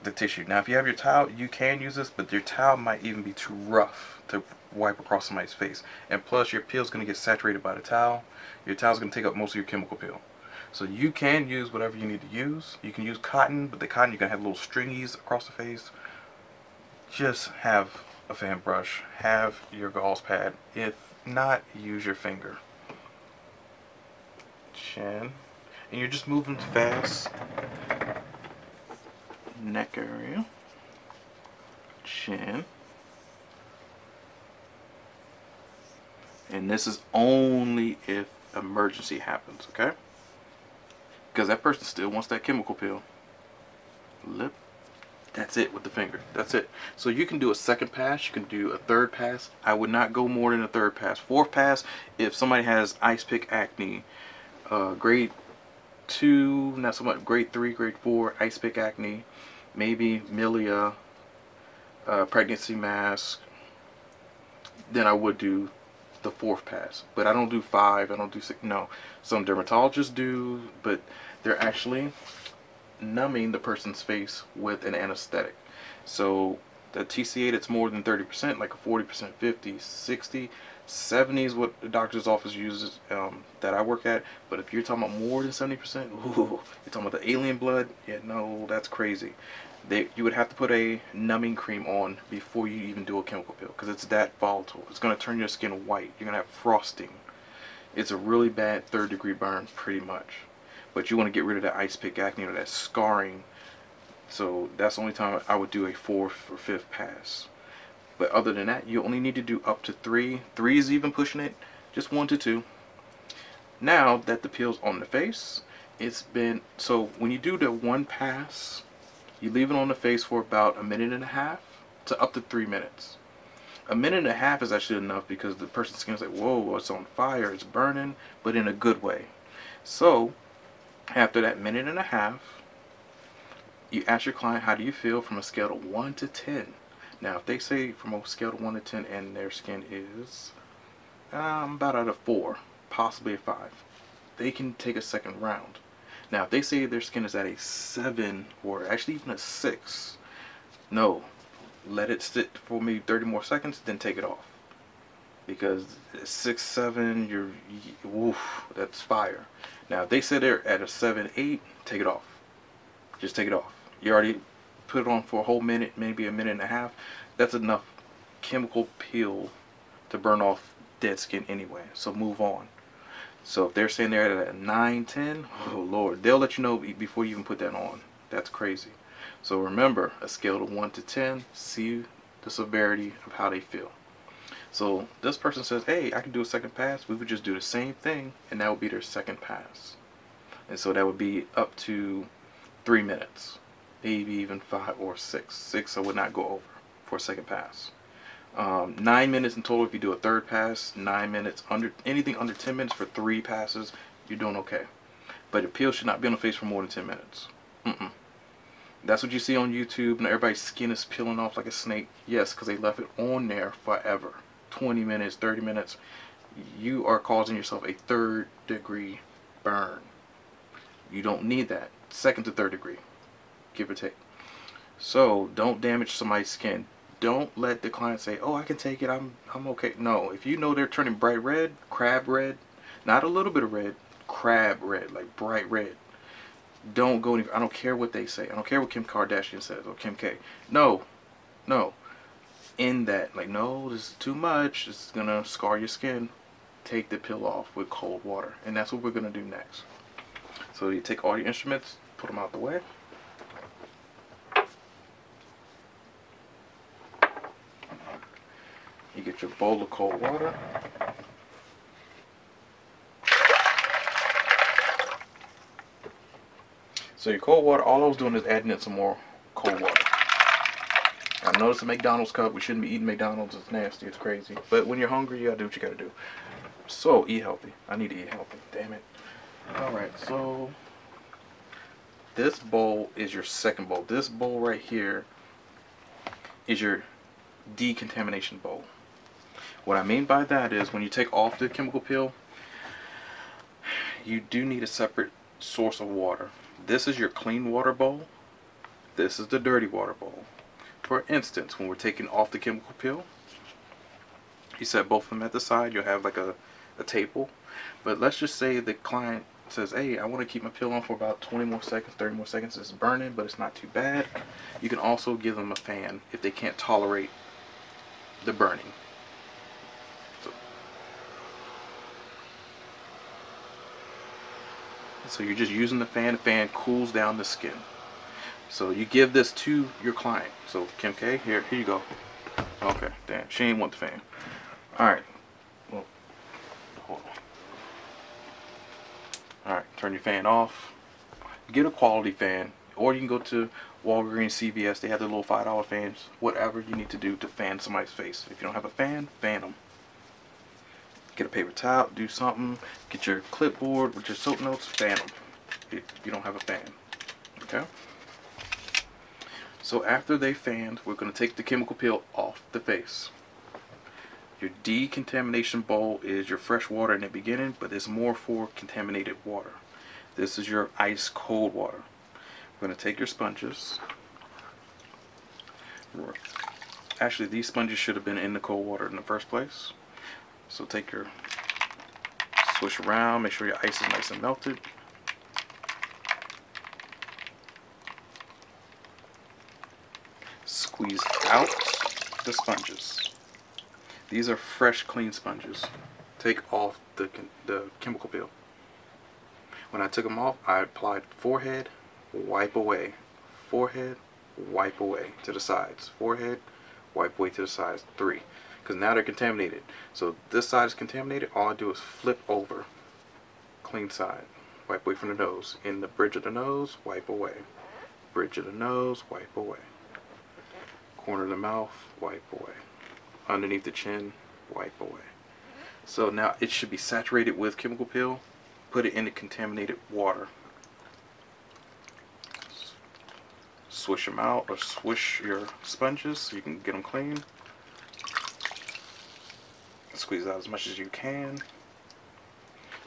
the tissue. Now if you have your towel, you can use this, but your towel might even be too rough to wipe across somebody's face. And plus your peel is going to get saturated by the towel. Your towel is going to take up most of your chemical peel. So you can use whatever you need to use. You can use cotton, but the cotton you're going to have little stringies across the face. Just have a fan brush, have your gauze pad. If not, use your finger. Chin. And you're just moving fast. Neck area, chin, and this is only if emergency happens, okay? Because that person still wants that chemical peel. Lip, that's it with the finger, that's it. So you can do a second pass, you can do a third pass. I would not go more than a third pass. Fourth pass, if somebody has ice pick acne, grade 2, not so much, grade 3, grade 4, ice pick acne, maybe milia, pregnancy mask, then I would do the fourth pass. But I don't do 5, I don't do 6, no. Some dermatologists do, but they're actually numbing the person's face with an anesthetic. So the TCA that's more than 30%, like a 40%, 50, 60, 70 is what the doctor's office uses that I work at. But if you're talking about more than 70%, ooh, you're talking about the alien blood, yeah, no, that's crazy. You would have to put a numbing cream on before you even do a chemical peel, because it's that volatile. It's going to turn your skin white. You're going to have frosting. It's a really bad 3rd-degree burn, pretty much. But you want to get rid of that ice pick acne or that scarring. So that's the only time I would do a 4th or 5th pass. But other than that, you only need to do up to 3. 3 is even pushing it. Just 1 to 2. Now that the peel's on the face, it's been, so when you do the 1 pass, you leave it on the face for about 1.5 minutes to up to 3 minutes. 1.5 minutes is actually enough because the person's skin is like, whoa, it's on fire, it's burning, but in a good way. So after that 1.5 minutes, you ask your client, how do you feel from a scale of 1 to 10? Now if they say from a scale of 1 to 10 and their skin is about at a 4, possibly a 5, they can take a second round. Now if they say their skin is at a 7 or actually even a 6, no, let it sit for maybe 30 more seconds, then take it off. Because 6, 7, woof, that's fire. Now if they say they're at a 7, 8, take it off. Just take it off. You already put it on for a whole minute, maybe 1.5 minutes. That's enough chemical peel to burn off dead skin anyway. So move on. So if they're saying they're at a 9, 10, oh Lord, they'll let you know before you even put that on. That's crazy. So remember, a scale of 1 to 10, see the severity of how they feel. So this person says, hey, I can do a second pass. We would just do the same thing, and that would be their second pass. And so that would be up to 3 minutes, maybe even 5 or 6. 6 I would not go over for a second pass. 9 minutes in total if you do a third pass. 9 minutes, anything under 10 minutes for 3 passes, you're doing okay. But the peel should not be on the face for more than 10 minutes. That's what you see on YouTube, and everybody's skin is peeling off like a snake. Yes, because they left it on there forever. 20 minutes, 30 minutes. You are causing yourself a 3rd degree burn. You don't need that. 2nd to 3rd degree, give or take. So don't damage somebody's skin. Don't let the client say, oh, I can take it, I'm okay. No, if you know they're turning bright red, crab red, not a little bit of red, crab red, like bright red, don't go any, I don't care what they say. I don't care what Kim Kardashian says or Kim K. No, no. In that, like, no, this is too much, it's gonna scar your skin. Take the peel off with cold water, and that's what we're gonna do next. So you take all your instruments, put them out the way. You get your bowl of cold water. So your cold water, all I was doing is adding in some more cold water. I know it's a McDonald's cup. We shouldn't be eating McDonald's. It's nasty. It's crazy. But when you're hungry, you gotta do what you gotta do. So, eat healthy. I need to eat healthy. Damn it. Alright, so this bowl is your second bowl. This bowl right here is your decontamination bowl. What I mean by that is when you take off the chemical peel, you do need a separate source of water. This is your clean water bowl. This is the dirty water bowl. For instance, when we're taking off the chemical peel, you set both of them at the side. You'll have like a table. But let's just say the client says, hey, I want to keep my peel on for about 20 more seconds, 30 more seconds. It's burning, but it's not too bad. You can also give them a fan if they can't tolerate the burning. So you're just using the fan. The fan cools down the skin. So you give this to your client. So Kim K, here you go. Okay, damn, she ain't want the fan. All right. Well, hold on. All right, turn your fan off. Get a quality fan, or you can go to Walgreens, CVS. They have the little $5 fans. Whatever you need to do to fan somebody's face. If you don't have a fan them. Get a paper towel, do something. Get your clipboard with your soap notes, fan them. If you don't have a fan. Okay? So after they fanned, we're going to take the chemical peel off the face. Your decontamination bowl is your fresh water in the beginning, but there's more for contaminated water. This is your ice cold water. We're going to take your sponges. Actually, these sponges should have been in the cold water in the first place. So take your swish around, make sure your ice is nice and melted. Squeeze out the sponges. These are fresh, clean sponges. Take off the chemical peel. When I took them off, I applied forehead, wipe away. Forehead, wipe away to the sides. Forehead, wipe away to the sides. 3. Because now they're contaminated. So this side is contaminated. All I do is flip over. Clean side. Wipe away from the nose. In the bridge of the nose, wipe away. Bridge of the nose, wipe away. Corner of the mouth, wipe away. Underneath the chin, wipe away. So now it should be saturated with chemical peel. Put it in the contaminated water. Swish them out, or swish your sponges so you can get them clean. Squeeze out as much as you can.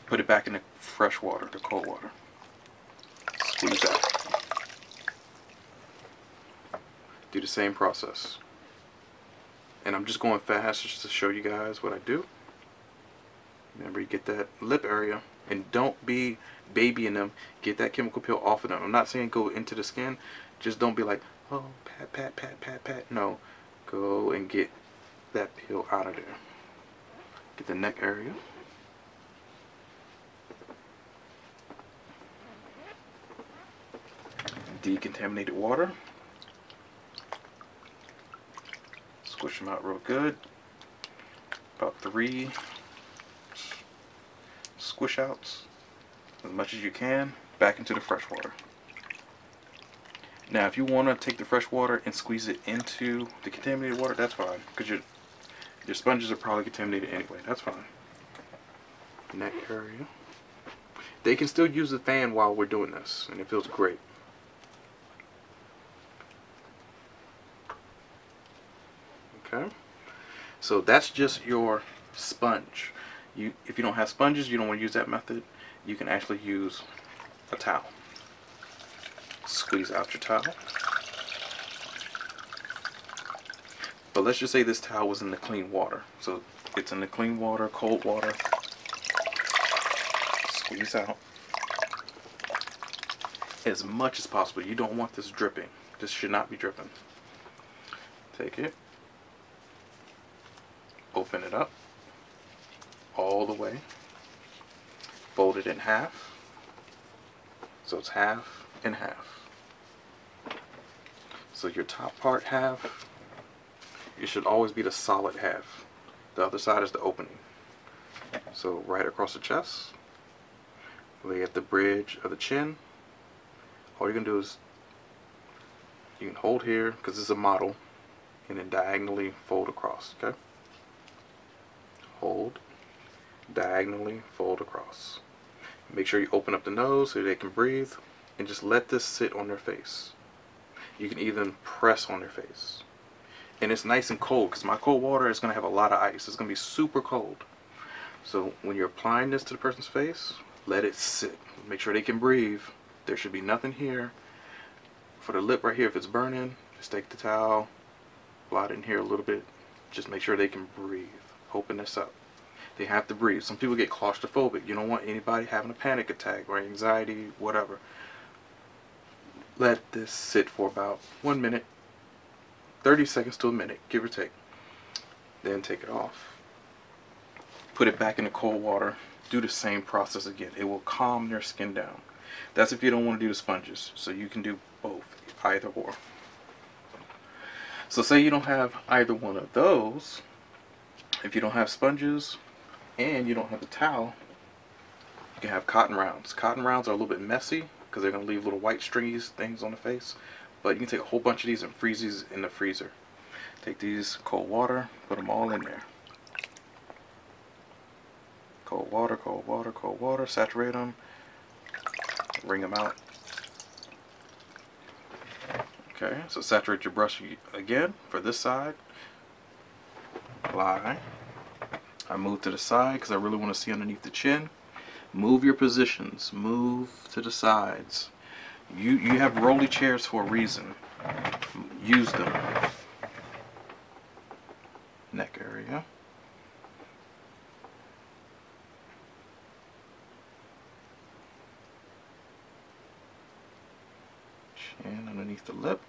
Put it back in the fresh water, the cold water. Squeeze out. Do the same process. And I'm just going fast just to show you guys what I do. Remember, you get that lip area, and don't be babying them. Get that chemical peel off of them. I'm not saying go into the skin. Just don't be like, oh, pat, pat, pat, pat, pat. No. Go and get that peel out of there. Get the neck area. Decontaminated water. Squish them out real good. About 3 squish outs. As much as you can. Back into the fresh water. Now if you want to take the fresh water and squeeze it into the contaminated water, that's fine. Because your sponges are probably contaminated anyway. That's fine. Neck area. They can still use the fan while we're doing this, and it feels great. Okay. So that's just your sponge. If you don't have sponges, you don't want to use that method, you can actually use a towel. Squeeze out your towel. But let's just say this towel was in the clean water. So it's in the clean water, cold water. Squeeze out as much as possible. You don't want this dripping. This should not be dripping. Take it. Open it up. All the way. Fold it in half. So it's half and half. So your top part half. It should always be the solid half. The other side is the opening. So right across the chest, lay at the bridge of the chin. All you're going to do is, you can hold here, because this is a model. and then diagonally fold across, okay? Hold, diagonally fold across. Make sure you open up the nose so they can breathe, and just let this sit on their face. You can even press on their face. And it's nice and cold, because my cold water is going to have a lot of ice. It's going to be super cold. So when you're applying this to the person's face, let it sit. Make sure they can breathe. There should be nothing here. For the lip right here, if it's burning, just take the towel, blot it in here a little bit. Just make sure they can breathe. Open this up. They have to breathe. Some people get claustrophobic. You don't want anybody having a panic attack or anxiety, whatever. Let this sit for about 1 minute, 30 seconds to a minute, give or take. Then take it off. Put it back in the cold water. Do the same process again. It will calm their skin down. That's if you don't want to do the sponges. So you can do both, either or. So say you don't have either one of those. If you don't have sponges and you don't have the towel, you can have cotton rounds. Cotton rounds are a little bit messy because they're going to leave little white stringy things on the face. But you can take a whole bunch of these and freeze these in the freezer. Take these, cold water, put them all in there. Cold water, cold water, cold water, saturate them, wring them out. Okay, so saturate your brush again for this side. Apply. I move to the side because I really want to see underneath the chin. Move your positions. Move to the sides. You have rolly chairs for a reason. Use them. Neck area. Chin underneath the lip.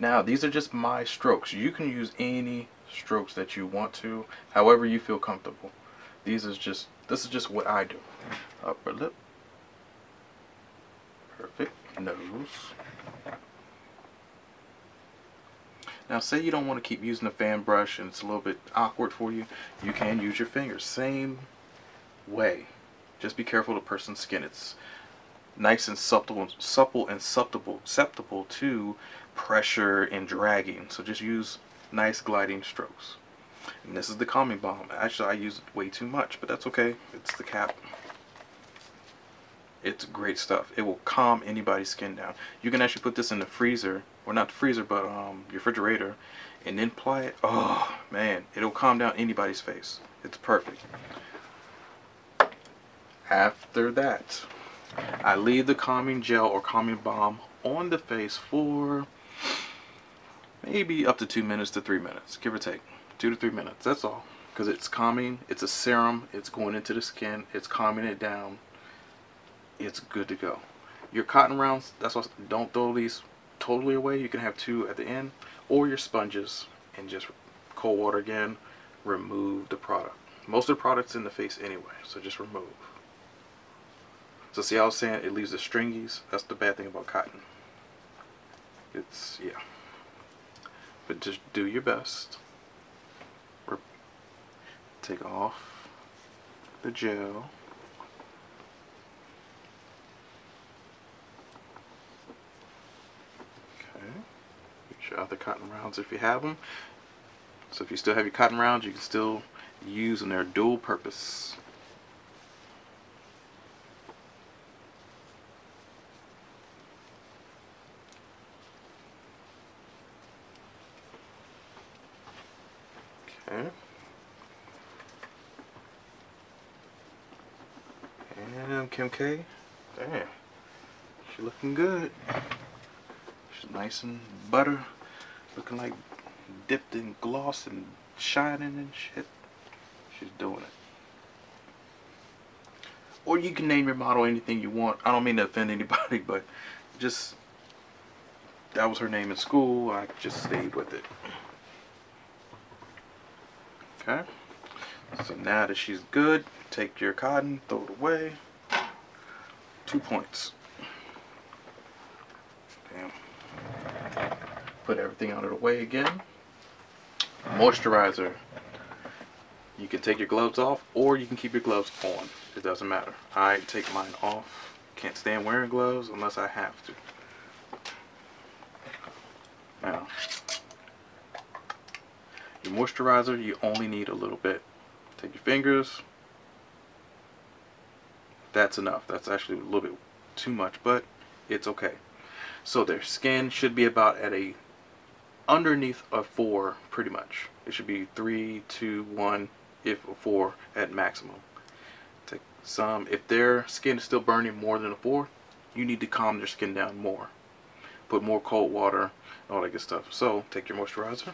Now these are just my strokes. You can use any strokes that you want to, however you feel comfortable. This is just what I do. Upper lip. Perfect. Nose. Now say you don't want to keep using a fan brush and it's a little bit awkward for you, you can use your fingers. Same way. Just be careful of the person's skin. It's nice and supple and susceptible to pressure and dragging. So just use nice gliding strokes. And this is the calming balm. Actually, I use it way too much, but that's okay. It's the cap. It's great stuff. It will calm anybody's skin down. You can actually put this in the freezer, or not the freezer, but your refrigerator, and then apply it. Oh man, it'll calm down anybody's face. It's perfect. After that, I leave the calming gel or calming balm on the face for maybe up to 2 minutes to 3 minutes, give or take. 2 to 3 minutes, that's all. Because it's calming, it's a serum, it's going into the skin, it's calming it down. It's good to go. Your cotton rounds, that's why don't throw these totally away. You can have 2 at the end, or your sponges, and just cold water again, remove the product. Most of the product's in the face anyway, so just remove. So see how I was saying it leaves the stringies? That's the bad thing about cotton. It's, yeah. But just do your best. Take off the gel. Okay. Get your other cotton rounds if you have them. So if you still have your cotton rounds, you can still use them. They're dual purpose. Okay. And Kim K, damn, she's looking good. She's nice and butter, looking like dipped in gloss and shining and shit. She's doing it. Or you can name your model anything you want. I don't mean to offend anybody, but just, that was her name in school. I just stayed with it. Okay. So now that she's good, take your cotton, throw it away. 2 points. Damn. Put everything out of the way again. Moisturizer. You can take your gloves off, or you can keep your gloves on. It doesn't matter. I take mine off. Can't stand wearing gloves unless I have to. Now, your moisturizer, you only need a little bit. Take your fingers. That's enough. That's actually a little bit too much, but it's okay. So their skin should be about at a underneath a 4, pretty much. It should be 3, 2, 1, if a 4 at maximum. Take some. If their skin is still burning more than a 4, you need to calm their skin down more. Put more cold water, all that good stuff. So take your moisturizer.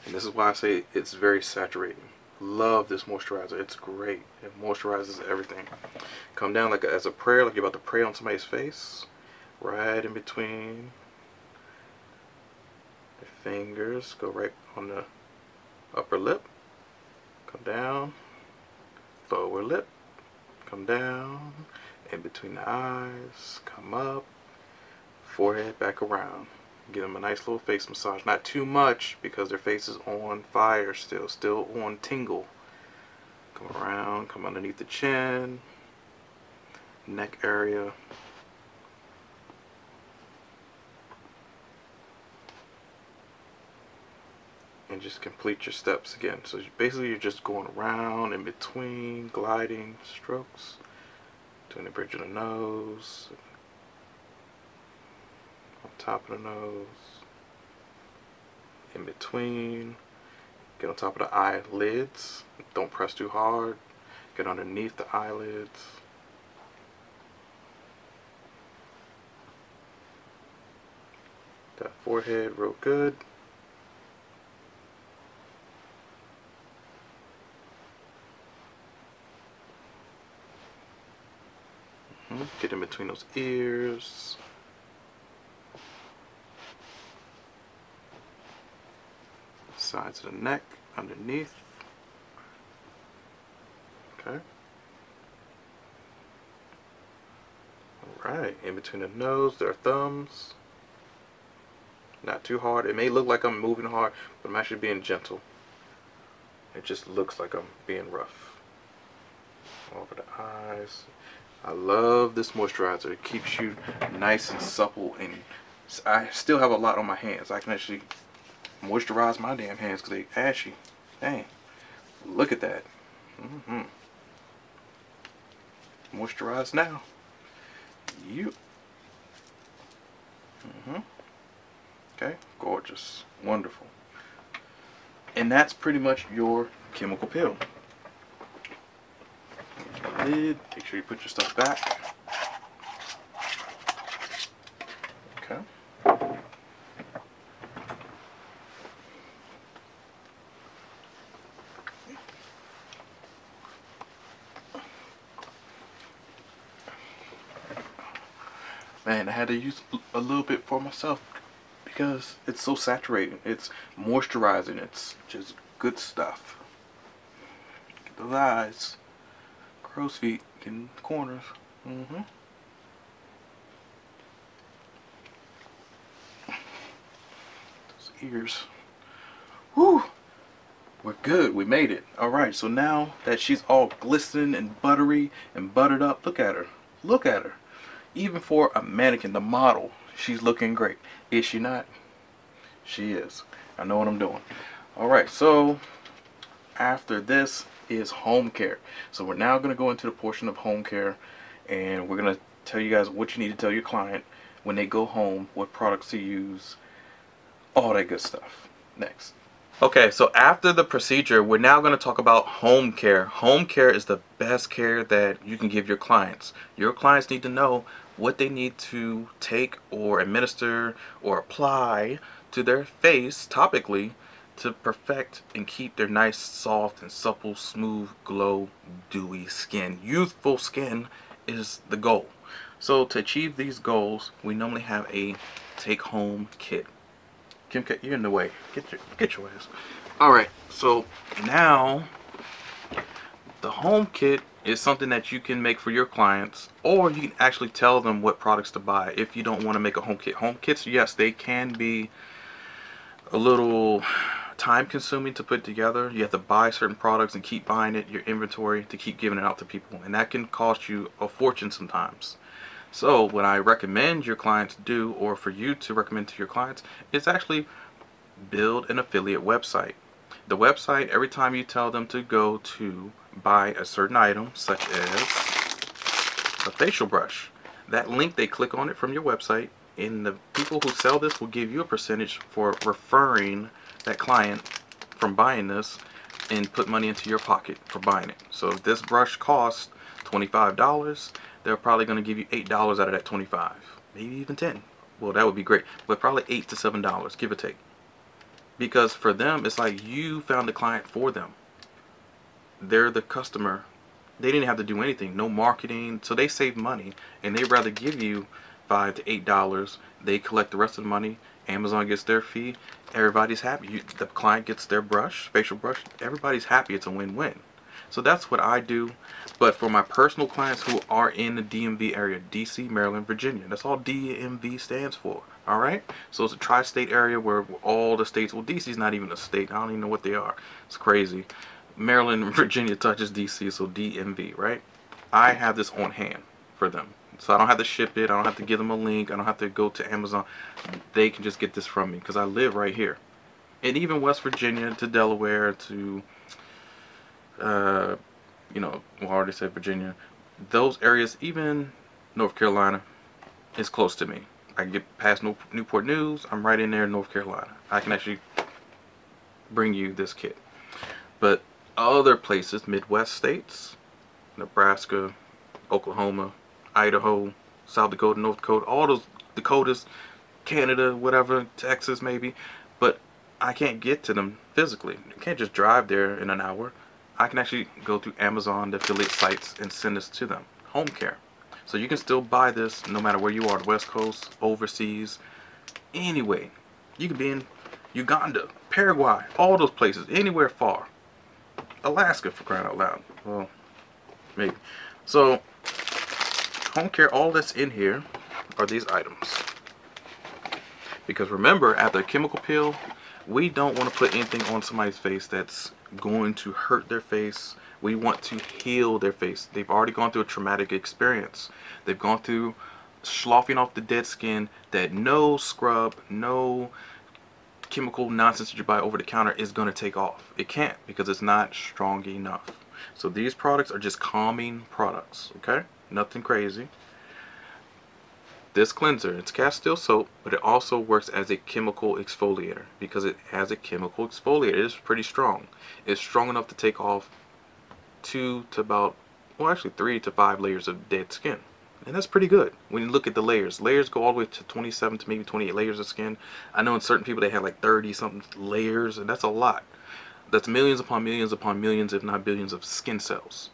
And this is why I say it's very saturating. Love this moisturizer. It's great. It moisturizes everything. Come down like as a prayer, like you're about to pray on somebody's face. Right in between your fingers. Go right on the upper lip. Come down. Lower lip. Come down. In between the eyes. Come up. Forehead back around. Give them a nice little face massage. Not too much because their face is on fire still on tingle. Come around, come underneath the chin, neck area. And just complete your steps again. So basically you're just going around in between, gliding strokes, doing the bridge of the nose, top of the nose, in between, get on top of the eyelids, don't press too hard, get underneath the eyelids, that forehead real good, get in between those ears, sides of the neck, underneath. Okay. Alright, in between the nose, their thumbs. Not too hard. It may look like I'm moving hard, but I'm actually being gentle. It just looks like I'm being rough. Over the eyes. I love this moisturizer. It keeps you nice and supple, and I still have a lot on my hands. I can actually moisturize my damn hands because they ashy. Dang. Look at that. Moisturize now. You. Okay, gorgeous. Wonderful. And that's pretty much your chemical peel. Lid. Make sure you put your stuff back. Okay. Man, I had to use a little bit for myself because it's so saturating. It's moisturizing. It's just good stuff. Get those eyes. Crow's feet in the corners. Those ears. Whew. We're good. We made it. Alright, so now that she's all glistening and buttery and buttered up, look at her. Look at her. Even for a mannequin, the model, she's looking great. Is she not? She is. I know what I'm doing. Alright, so after this is home care. So we're now going to go into the portion of home care, and we're going to tell you guys what you need to tell your client when they go home, what products to use, all that good stuff. Next. Okay, so after the procedure, we're now going to talk about home care. Home care is the best care that you can give your clients. Your clients need to know what they need to take or administer or apply to their face topically to perfect and keep their nice, soft, and supple, smooth, glow, dewy skin. Youthful skin is the goal. So to achieve these goals, we normally have a take-home kit. Kim, you're in the way. Get your ass. Alright, so now the home kit is something that you can make for your clients, or you can actually tell them what products to buy if you don't want to make a home kit. Home kits, yes, they can be a little time consuming to put together. You have to buy certain products and keep buying it, your inventory, to keep giving it out to people, and that can cost you a fortune sometimes. So what I recommend your clients do, or for you to recommend to your clients, is actually build an affiliate website. The website, every time you tell them to go to buy a certain item, such as a facial brush, that link, they click on it from your website, and the people who sell this will give you a percentage for referring that client from buying this, and put money into your pocket for buying it. So if this brush costs $25, they're probably going to give you $8 out of that 25, maybe even 10. Well, that would be great, but probably $8 to $7, give or take. Because for them, it's like you found the client for them. They're the customer. They didn't have to do anything, no marketing, so they save money, and they'd rather give you $5 to $8. They collect the rest of the money. Amazon gets their fee. Everybody's happy. The client gets their brush, facial brush. Everybody's happy. It's a win-win. So that's what I do. But for my personal clients who are in the DMV area, DC, Maryland, Virginia, that's all DMV stands for. All right. So it's a tri-state area where all the states. Well, DC's not even a state. I don't even know what they are. It's crazy. Maryland and Virginia touches DC, so DMV, right? I have this on hand for them. So I don't have to ship it. I don't have to give them a link. I don't have to go to Amazon. They can just get this from me because I live right here. And even West Virginia to Delaware to, you know, well, I already said Virginia. Those areas, even North Carolina, is close to me. I can get past Newport News. I'm right in there in North Carolina. I can actually bring you this kit. But other places, Midwest states, Nebraska, Oklahoma, Idaho, South Dakota, North Dakota, all those Dakotas, Canada, whatever, Texas maybe, but I can't get to them physically. I can't just drive there in an hour. I can actually go through Amazon, the affiliate sites, and send this to them. Home care. So you can still buy this no matter where you are, the West Coast, overseas, anyway. You can be in Uganda, Paraguay, all those places, anywhere far. Alaska, for crying out loud. Well, maybe. So home care, all that's in here are these items. Because remember, after a chemical peel, we don't want to put anything on somebody's face that's going to hurt their face. We want to heal their face. They've already gone through a traumatic experience. They've gone through sloughing off the dead skin that no scrub, no chemical nonsense that you buy over the counter is going to take off. It can't, because it's not strong enough. So these products are just calming products, okay? Nothing crazy. This cleanser, it's castile soap, but it also works as a chemical exfoliator because it has a chemical exfoliator. It is pretty strong. It's strong enough to take off 2 to about, well, actually 3 to 5 layers of dead skin. And that's pretty good when you look at the layers. Layers go all the way to 27 to maybe 28 layers of skin. I know in certain people they have like 30 something layers, and that's a lot. That's millions upon millions upon millions, if not billions, of skin cells.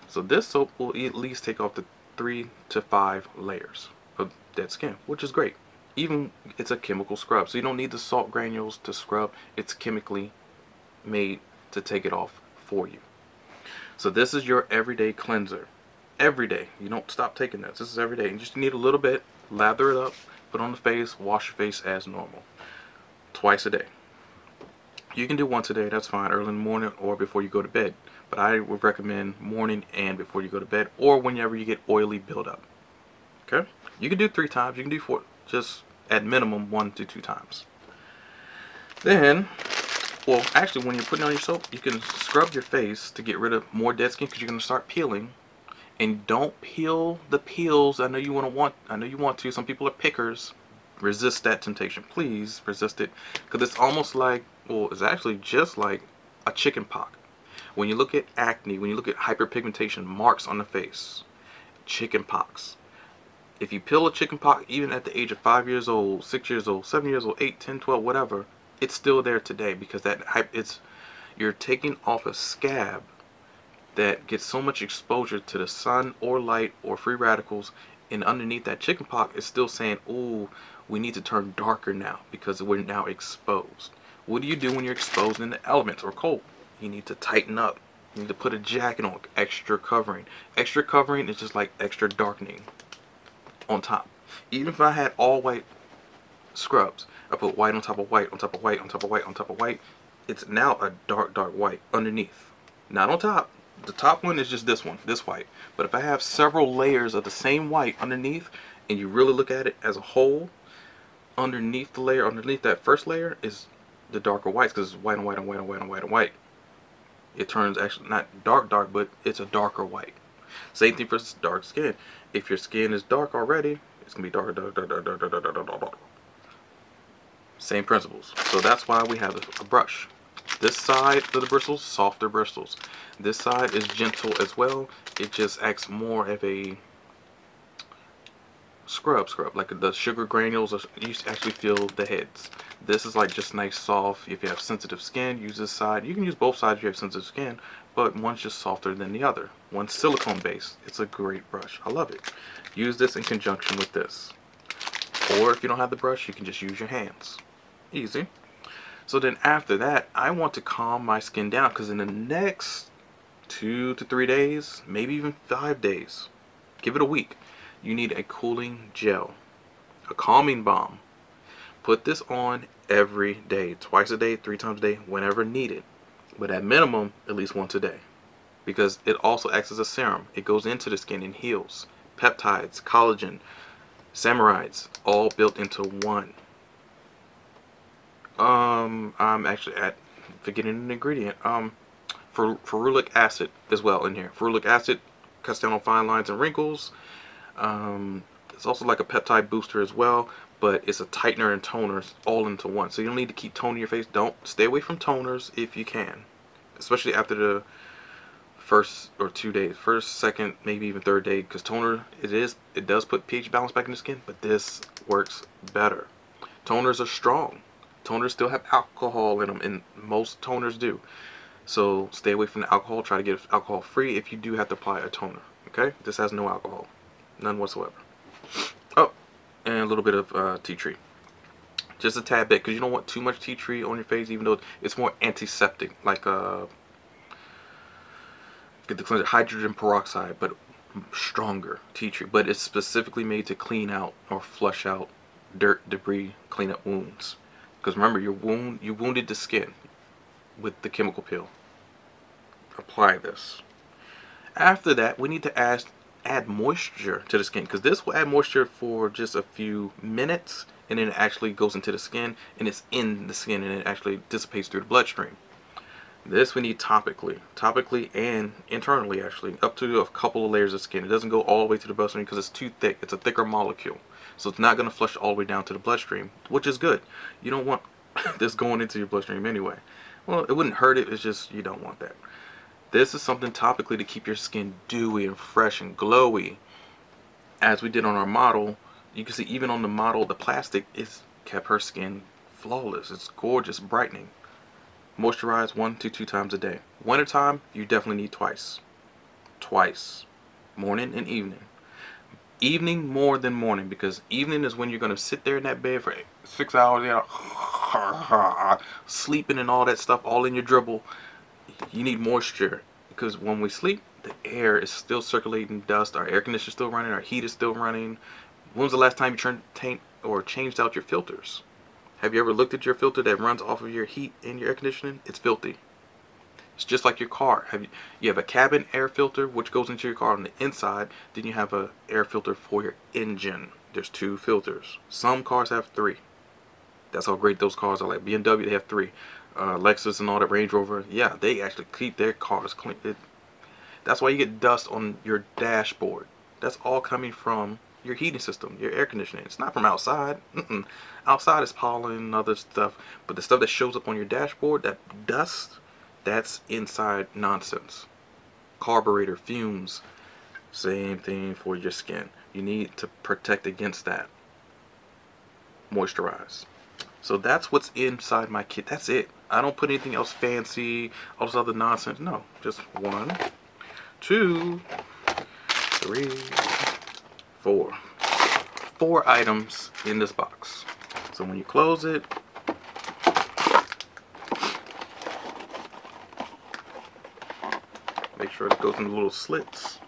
So this soap will at least take off the 3 to 5 layers of dead skin, which is great. Even it's a chemical scrub, so you don't need the salt granules to scrub. It's chemically made to take it off for you. So this is your everyday cleanser. Every day. You don't stop taking this. This is every day. You just need a little bit, lather it up, put on the face, wash your face as normal. Twice a day. You can do once a day, that's fine, early in the morning or before you go to bed. But I would recommend morning and before you go to bed, or whenever you get oily buildup. Okay? You can do 3 times, you can do 4, just at minimum 1 to 2 times. Then, well, actually when you're putting on your soap, you can scrub your face to get rid of more dead skin because you're going to start peeling. And don't peel the peels. I know you want to. Some people are pickers. Resist that temptation. Please resist it. Because it's almost like, well, it's actually just like a chicken pox. When you look at acne, when you look at hyperpigmentation, marks on the face, chicken pox. If you peel a chicken pox, even at the age of 5 years old, 6 years old, 7 years old, 8, 10, 12, whatever, it's still there today because you're taking off a scab that gets so much exposure to the sun or light or free radicals, and underneath that chicken pox is still saying, oh, we need to turn darker now because we're now exposed. What do you do when you're exposed in the elements or cold? You need to tighten up. You need to put a jacket on, extra covering. Extra covering is just like extra darkening on top. Even if I had all white scrubs, I put white on top of white on top of white on top of white on top of white, it's now a dark white underneath. Not on top. the top one is just this one, this white. But if I have several layers of the same white underneath, and you really look at it as a whole, underneath the layer, underneath that first layer is the darker whites, because it's white and white and white and white and white and white. It turns actually not dark, but it's a darker white. Same thing for dark skin. If your skin is dark already, it's gonna be darker, dark. Same principles. So that's why we have a brush. This side of the bristles, softer bristles. This side is gentle as well. It just acts more of a scrub, like the sugar granules. You actually feel the heads. This is like just nice soft. If you have sensitive skin, use this side. You can use both sides if you have sensitive skin, but one's just softer than the other. One's silicone based. It's a great brush. I love it. Use this in conjunction with this. Or if you don't have the brush, you can just use your hands. Easy. So then after that, I want to calm my skin down, because in the next 2 to 3 days, maybe even 5 days, give it a week, you need a cooling gel, a calming balm. Put this on every day, twice a day, 3 times a day, whenever needed. But at minimum, at least once a day. Because it also acts as a serum. It goes into the skin and heals. Peptides, collagen, samarides, all built into one. I'm actually forgetting an ingredient. Ferulic acid as well in here. Ferulic acid cuts down on fine lines and wrinkles. It's also like a peptide booster as well, but it's a tightener and toner all into one. So you don't need to keep toning your face. Don't stay away from toners if you can, especially after the first or 2 days, first, second, maybe even third day, because toner it does put pH balance back in the skin, but this works better. Toners are strong. Toners still have alcohol in them, and most toners do. So stay away from the alcohol. Try to get alcohol free if you do have to apply a toner. Okay, this has no alcohol, none whatsoever. Oh, and a little bit of tea tree, just a tad bit, because you don't want too much tea tree on your face, even though it's more antiseptic, like get the cleanser, hydrogen peroxide, but stronger tea tree. But it's specifically made to clean out or flush out dirt, debris, clean up wounds. Because remember, you wounded the skin with the chemical peel. Apply this. After that, we need to add moisture to the skin, because this will add moisture for just a few minutes, and then it actually goes into the skin, and it's in the skin, and it actually dissipates through the bloodstream. This we need topically and internally, actually, up to a couple of layers of skin. It doesn't go all the way to the bloodstream because it's too thick. It's a thicker molecule, so it's not going to flush all the way down to the bloodstream, which is good. You don't want this going into your bloodstream anyway. Well, it wouldn't hurt it, it's just you don't want that. This is something topically to keep your skin dewy and fresh and glowy. As we did on our model, you can see even on the model, the plastic, it's kept her skin flawless. It's gorgeous, brightening. Moisturize 1 to 2 times a day. Winter time, you definitely need twice. Morning and evening. Evening more than morning, because evening is when you're going to sit there in that bed for 6 hours, you know, sleeping and all that stuff, all in your dribble. You need moisture, because when we sleep, the air is still circulating dust, our air conditioner is still running, our heat is still running. When was the last time you changed out your filters? Have you ever looked at your filter that runs off of your heat and your air conditioning? It's filthy. It's just like your car. You have a cabin air filter which goes into your car on the inside, then you have an air filter for your engine. There's 2 filters. Some cars have 3. That's how great those cars are. Like BMW, they have 3. Lexus and all that, Range Rover, yeah, they actually keep their cars clean. That's why you get dust on your dashboard. That's all coming from your heating system, your air conditioning. It's not from outside. Outside is pollen and other stuff, but the stuff that shows up on your dashboard, that dust, that's inside nonsense. Carburetor fumes, same thing for your skin. You need to protect against that. Moisturize. So that's what's inside my kit. That's it. I don't put anything else fancy, all this other nonsense. No, just 1, 2, 3, 4. 4 items in this box. So when you close it, make sure it goes in the little slits.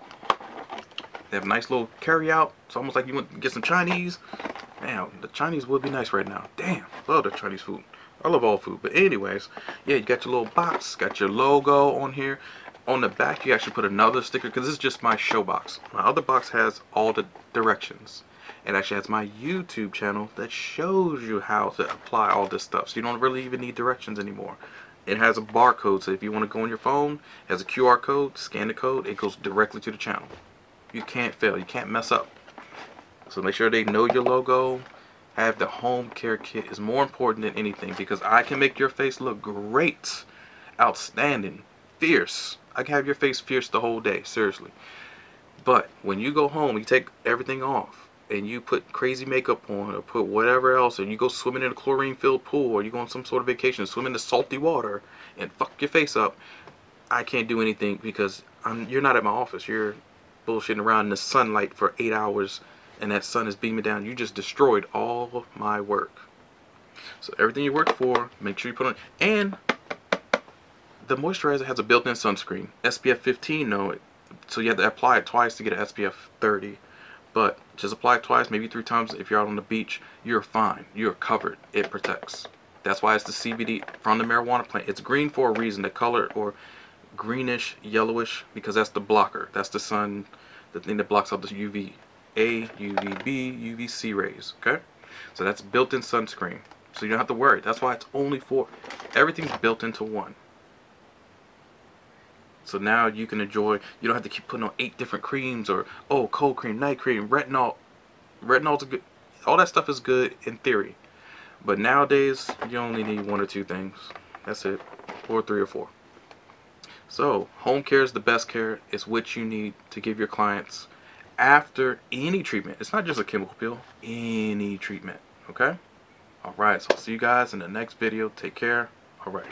They have a nice little carry out. It's almost like you want to get some Chinese. Man, the Chinese would be nice right now. Damn, love the Chinese food. I love all food. But anyways, yeah, you got your little box, got your logo on here. on the back you actually put another sticker, because this is just my show box. My other box has all the directions. It actually has my YouTube channel that shows you how to apply all this stuff, so you don't really even need directions anymore. It has a barcode, so if you want to go on your phone, it has a QR code, scan the code, it goes directly to the channel. You can't fail, you can't mess up. So make sure they know your logo. Have the home care kit is more important than anything, because I can make your face look great, outstanding, fierce. I can have your face fierce the whole day, seriously. But when you go home, you take everything off and you put crazy makeup on, or put whatever else, and you go swimming in a chlorine-filled pool, or you go on some sort of vacation, swim in the salty water, and fuck your face up. I can't do anything because you're not at my office. You're bullshitting around in the sunlight for 8 hours, and that sun is beaming down. You just destroyed all of my work. So everything you work for, make sure you put on. And the moisturizer has a built-in sunscreen, SPF 15 though, so you have to apply it twice to get an SPF 30. But just apply it twice, maybe 3 times. If you're out on the beach, you're fine. You're covered. It protects. That's why it's the CBD from the marijuana plant. It's green for a reason. The color, or greenish, yellowish, because that's the blocker. That's the sun, the thing that blocks out the UVA, UVB, UVC rays. Okay? So that's built-in sunscreen. So you don't have to worry. That's why it's only for, everything's built into one. So now you can enjoy, you don't have to keep putting on 8 different creams, or, oh, cold cream, night cream, retinol. Retinol's a good, all that stuff is good in theory. But nowadays, you only need 1 or 2 things. That's it. Or 3 or 4. So, home care is the best care. It's what you need to give your clients after any treatment. It's not just a chemical peel. Any treatment. Okay? Alright, so I'll see you guys in the next video. Take care. Alright.